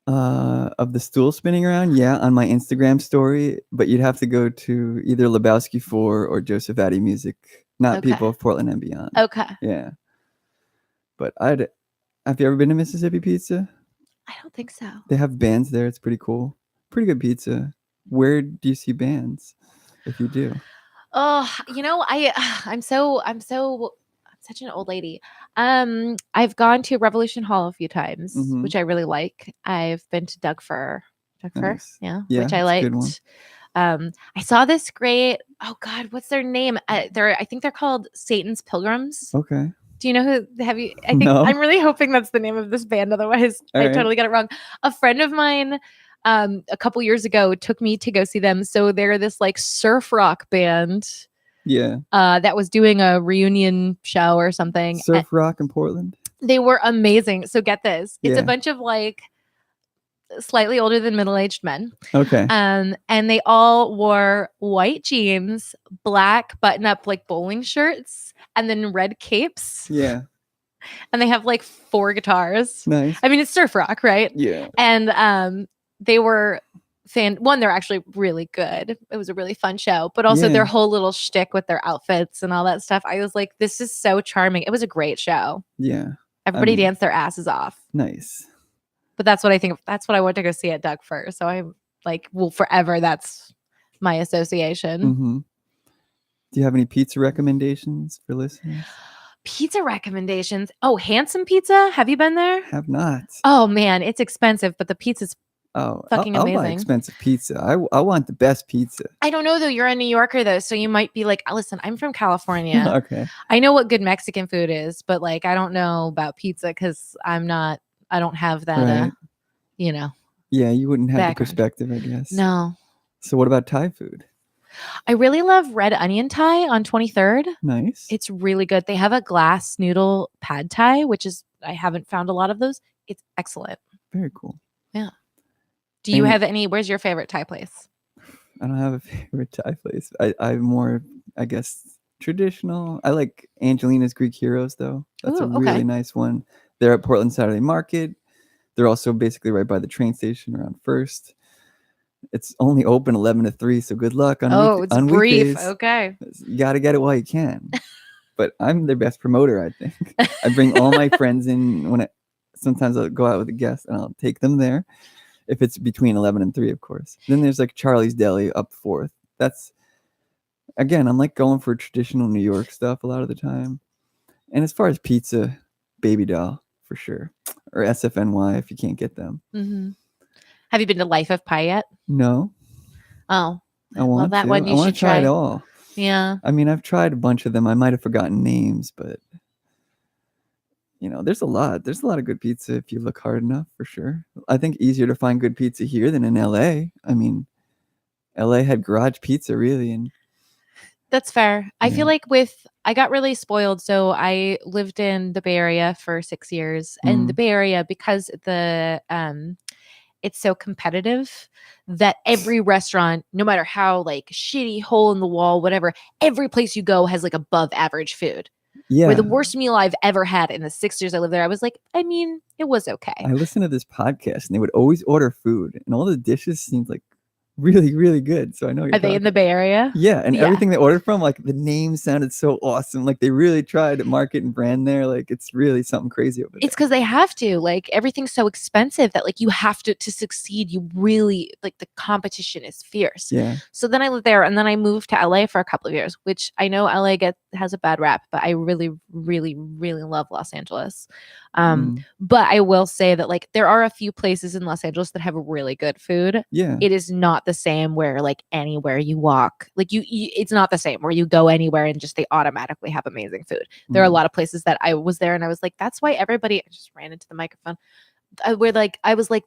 A: Of the stool spinning around, yeah, on my Instagram story, but you'd have to go to either Lebowski 4 or Joseph Addy Music, not
B: Okay.
A: People of Portland and Beyond.
B: Okay.
A: Yeah. But have you ever been to Mississippi Pizza?
B: I don't think so.
A: They have bands there. It's pretty cool. Pretty good pizza. Where do you see bands, if you do?
B: Oh, I'm such an old lady. I've gone to Revolution Hall a few times,
A: Mhm.
B: which I really like. I've been to Doug Fir,
A: Nice.
B: yeah,
A: Yeah,
B: which I
A: it's a good one.
B: liked. I saw this great. Oh God, what's their name? I think they're called Satan's Pilgrims.
A: Okay.
B: Do you know who? Have you? I think
A: No.
B: I'm really hoping that's the name of this band. Otherwise,
A: All
B: I
A: right.
B: totally got it wrong. A friend of mine, a couple years ago, took me to go see them. So they're this like surf rock band.
A: Yeah.
B: That was doing a reunion show or something.
A: Surf rock in Portland.
B: They were amazing. So get this. It's
A: Yeah.
B: a bunch of like slightly older than middle-aged men.
A: Okay.
B: And they all wore white jeans, black button-up like bowling shirts, and then red capes.
A: Yeah.
B: And they have like 4 guitars.
A: Nice.
B: I mean, it's surf rock, right?
A: Yeah.
B: And they were they're actually really good. It was a really fun show, but also
A: Yeah.
B: their whole little shtick with their outfits and all that stuff. I was like, this is so charming. It was a great show.
A: Yeah.
B: Everybody danced their asses off.
A: Nice.
B: But that's what I think. That's what I want to go see at Doug Fir. So I'm like, well, forever. That's my association.
A: Mm-hmm. Do you have any pizza recommendations for listeners?
B: Pizza recommendations. Oh, Handsome Pizza. Have you been there?
A: Have not.
B: Oh man, it's expensive, but the pizza's
A: Oh,
B: fucking
A: I'll buy
B: amazing.
A: expensive pizza. I want the best pizza.
B: I don't know though. You're a New Yorker though, so you might be like, listen, I'm from California.
A: Okay.
B: I know what good Mexican food is, but like I don't know about pizza because I don't have that
A: Right. Yeah, you wouldn't have
B: background.
A: the perspective, I guess.
B: No.
A: So what about Thai food?
B: I really love red onion Thai on 23rd.
A: Nice.
B: It's really good. They have a glass noodle pad Thai, which is I haven't found a lot of those. It's excellent.
A: Very cool.
B: Yeah. Do you
A: And-
B: have any? Where's your favorite Thai place?
A: I don't have a favorite Thai place. I'm more, I guess, traditional. I like Angelina's Greek Heroes, though. That's a
B: Ooh,
A: really
B: okay.
A: nice one. They're at Portland Saturday Market. They're also basically right by the train station around First. It's only open 11 to 3, so good luck on
B: It's
A: on
B: brief.
A: weekdays.
B: Okay.
A: You got to get it while you can. But I'm their best promoter, I think. I bring all my friends in sometimes I'll go out with a guest and I'll take them there. If it's between 11 and 3, of course. Then there's like Charlie's Deli up 4th. That's, again, I'm like going for traditional New York stuff a lot of the time. And as far as pizza, Baby Doll, for sure. Or SFNY if you can't get them.
B: Mm-hmm. Have you been to Life of Pi yet?
A: No.
B: Oh,
A: I want
B: that
A: to.
B: one you
A: I want
B: should
A: to try it
B: try.
A: all.
B: Yeah.
A: I mean, I've tried a bunch of them. I might have forgotten names, but there's a lot. There's a lot of good pizza if you look hard enough, for sure. I think easier to find good pizza here than in LA. I mean, LA had garage pizza, really, and
B: That's fair. I
A: Yeah.
B: feel like I got really spoiled. So I lived in the Bay Area for 6 years, and the Bay Area, because it's so competitive that every restaurant, no matter how like shitty, hole in the wall, whatever, every place you go has like above average food.
A: yeah.
B: Where the worst meal I've ever had in the 6 years I lived there, I was like, I mean, it was okay.
A: I listened to this podcast, and they would always order food, and all the dishes seemed like really, really good. So I know you're
B: Are they in the Bay Area?
A: Yeah, and
B: Yeah.
A: everything they ordered from, like the name sounded so awesome. Like they really tried to market and brand there. Like it's really something crazy over there.
B: It's because they have to. Like everything's so expensive that like you have to succeed. You really like the competition is fierce.
A: Yeah.
B: So then I lived there, and then I moved to LA for a couple of years, which I know LA has a bad rap, but I really, really, really love Los Angeles. But I will say that like there are a few places in Los Angeles that have really good food.
A: Yeah.
B: It is not the same where like anywhere you walk, like you it's not the same where you go anywhere and just they automatically have amazing food. There are a lot of places that I was there and I was like, that's why everybody, I just ran into the microphone. I was like,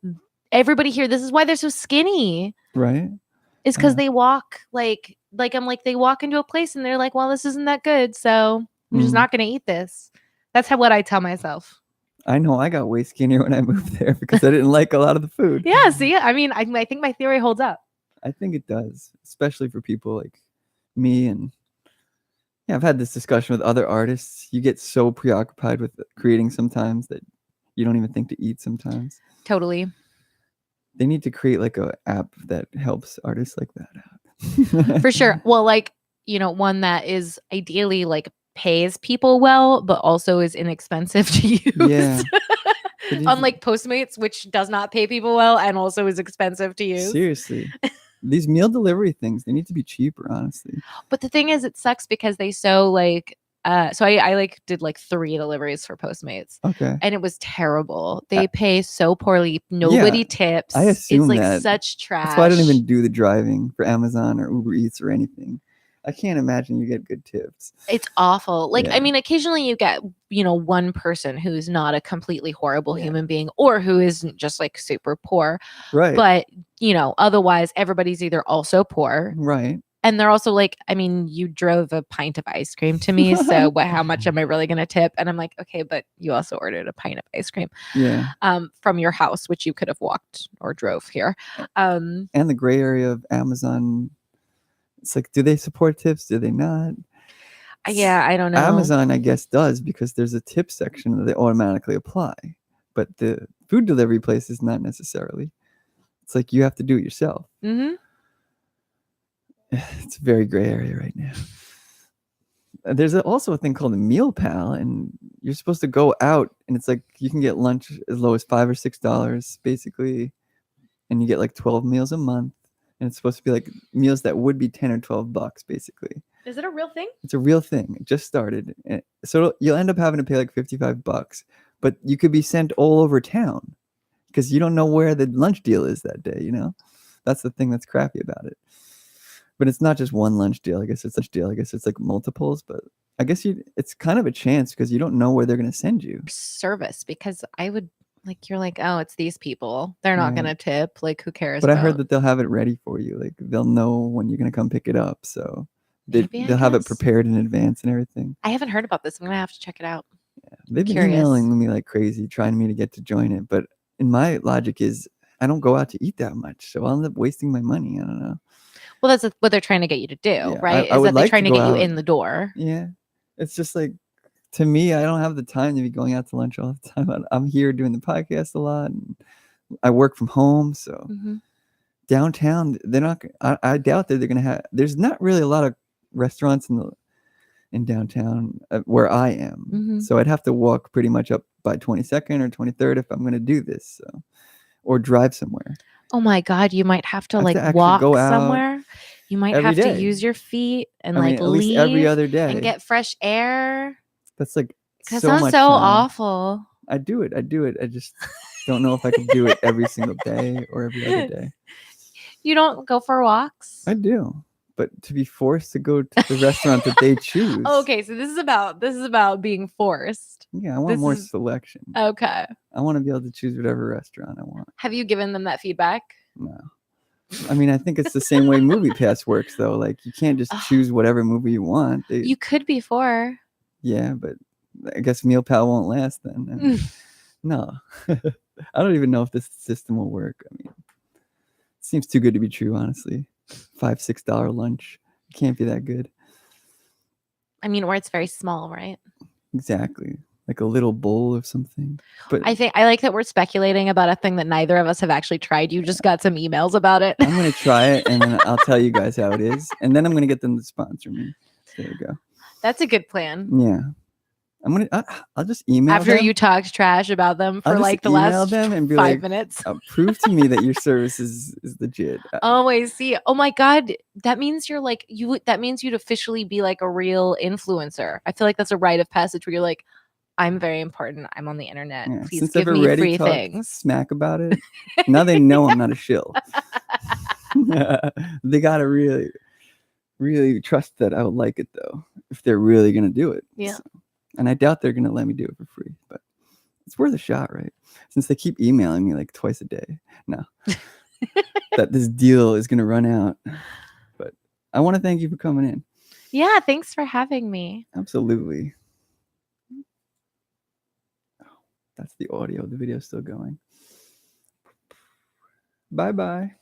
B: everybody here, this is why they're so skinny.
A: Right.
B: It's because they walk like I'm like, they walk into a place and they're like, well, this isn't that good. So I'm just not going to eat this. That's what I tell myself.
A: I know I got way skinnier when I moved there because I didn't like a lot of the food.
B: Yeah. See, I mean, I think my theory holds up.
A: I think it does, especially for people like me. And yeah, I've had this discussion with other artists. You get so preoccupied with creating sometimes that you don't even think to eat sometimes.
B: Totally.
A: They need to create like a app that helps artists like that out.
B: For sure. Well, like, one that is ideally like pays people well, but also is inexpensive to use.
A: Yeah.
B: Unlike Postmates, which does not pay people well and also is expensive to use.
A: Seriously. These meal delivery things, they need to be cheaper, honestly.
B: But the thing is, it sucks because they so like, so I like did like 3 deliveries for Postmates.
A: Okay.
B: And it was terrible. They pay so poorly. Nobody tips.
A: I assume
B: it's like
A: that.
B: such trash.
A: That's why I don't even do the driving for Amazon or Uber Eats or anything. I can't imagine you get good tips.
B: It's awful. Like,
A: Yeah.
B: I mean, occasionally you get, one person who's not a completely horrible human being or who isn't just like super poor.
A: Right.
B: But, otherwise everybody's either also poor.
A: Right.
B: And they're also like, I mean, you drove a pint of ice cream to me. So how much am I really going to tip? And I'm like, okay, but you also ordered a pint of ice cream from your house, which you could have walked or drove here.
A: And the gray area of Amazon, it's like, do they support tips? Do they not?
B: Yeah, I don't know.
A: Amazon, I guess, does because there's a tip section that they automatically apply. But the food delivery places, not necessarily. It's like you have to do it yourself.
B: Mm-hmm.
A: It's a very gray area right now. There's also a thing called a meal pal, and you're supposed to go out, and it's like you can get lunch as low as $5 or $6, basically, and you get like 12 meals a month, and it's supposed to be like meals that would be $10 or $12, basically.
B: Is it a real thing?
A: It's a real thing. It just started. So you'll end up having to pay like $55, but you could be sent all over town because you don't know where the lunch deal is that day, you know? That's the thing that's crappy about it. But it's not just one lunch deal. I guess it's like multiples, but I guess it's kind of a chance because you don't know where they're going to send you.
B: Service, because I would like, you're like, oh, it's these people. They're not
A: Yeah.
B: going to tip. Like, who cares?
A: But I heard that they'll have it ready for you. Like they'll know when you're going to come pick it up. So they'll have it prepared in advance and everything.
B: I haven't heard about this. I'm going to have to check it out.
A: Yeah. They've been emailing me like crazy, trying me to get to join it. But in my logic is I don't go out to eat that much. So I'll end up wasting my money. I don't know.
B: Well, that's what they're trying to get you to do,
A: Yeah,
B: right?
A: I
B: Is
A: would
B: that they're
A: like
B: trying
A: to
B: to
A: go
B: get you
A: out.
B: in the door.
A: Yeah. It's just like, to me, I don't have the time to be going out to lunch all the time. I'm here doing the podcast a lot. And I work from home. So downtown, they're not, I doubt that they're going to have, there's not really a lot of restaurants in downtown where I am. So I'd have to walk pretty much up by 22nd or 23rd if I'm going to do this. So, or drive somewhere.
B: Oh my God, you might have to like
A: actually
B: walk
A: go out
B: somewhere. You might
A: every
B: have to
A: day.
B: use your feet and
A: I mean,
B: like
A: at least
B: leave
A: every other day
B: and get fresh air.
A: That's like
B: That
A: so
B: sounds
A: much
B: so
A: time.
B: awful.
A: I do it. I just don't know if I could do it every single day or every other day.
B: You don't go for walks?
A: I do. But to be forced to go to the restaurant that they choose.
B: Okay, so this is about being forced.
A: Yeah, I want more selection.
B: Okay.
A: I want to be able to choose whatever restaurant I want.
B: Have you given them that feedback?
A: No. I mean, I think it's the same way Movie Pass works, though. Like, you can't just choose whatever movie you want.
B: You could before.
A: Yeah, but I guess Meal Pal won't last then. No. I don't even know if this system will work. I mean, it seems too good to be true, honestly. $5-6 lunch. It can't be that good.
B: I mean, or it's very small, right?
A: Exactly. Like a little bowl of something. But
B: I like that we're speculating about a thing that neither of us have actually tried. You just got some emails about it.
A: I'm going to try it and then I'll tell you guys how it is. And then I'm going to get them to sponsor me. There you go.
B: That's a good plan.
A: Yeah. I'll just email
B: after
A: them.
B: You talked trash about them for like the last
A: them and be
B: 5 minutes.
A: Prove to me that your service is legit.
B: Oh, I see. Oh my God. That means you're like that means you'd officially be like a real influencer. I feel like that's a rite of passage where you're like, I'm very important. I'm on the internet.
A: Yeah,
B: please give me free things.
A: Smack about it. Now they know I'm not a shill. They gotta really, really trust that I would like it though, if they're really gonna do it.
B: Yeah.
A: So, and I doubt they're gonna let me do it for free, but it's worth a shot, right? Since they keep emailing me like twice a day now that this deal is gonna run out. But I want to thank you for coming in.
B: Yeah, thanks for having me.
A: Absolutely. That's the audio. The video's still going. Bye-bye.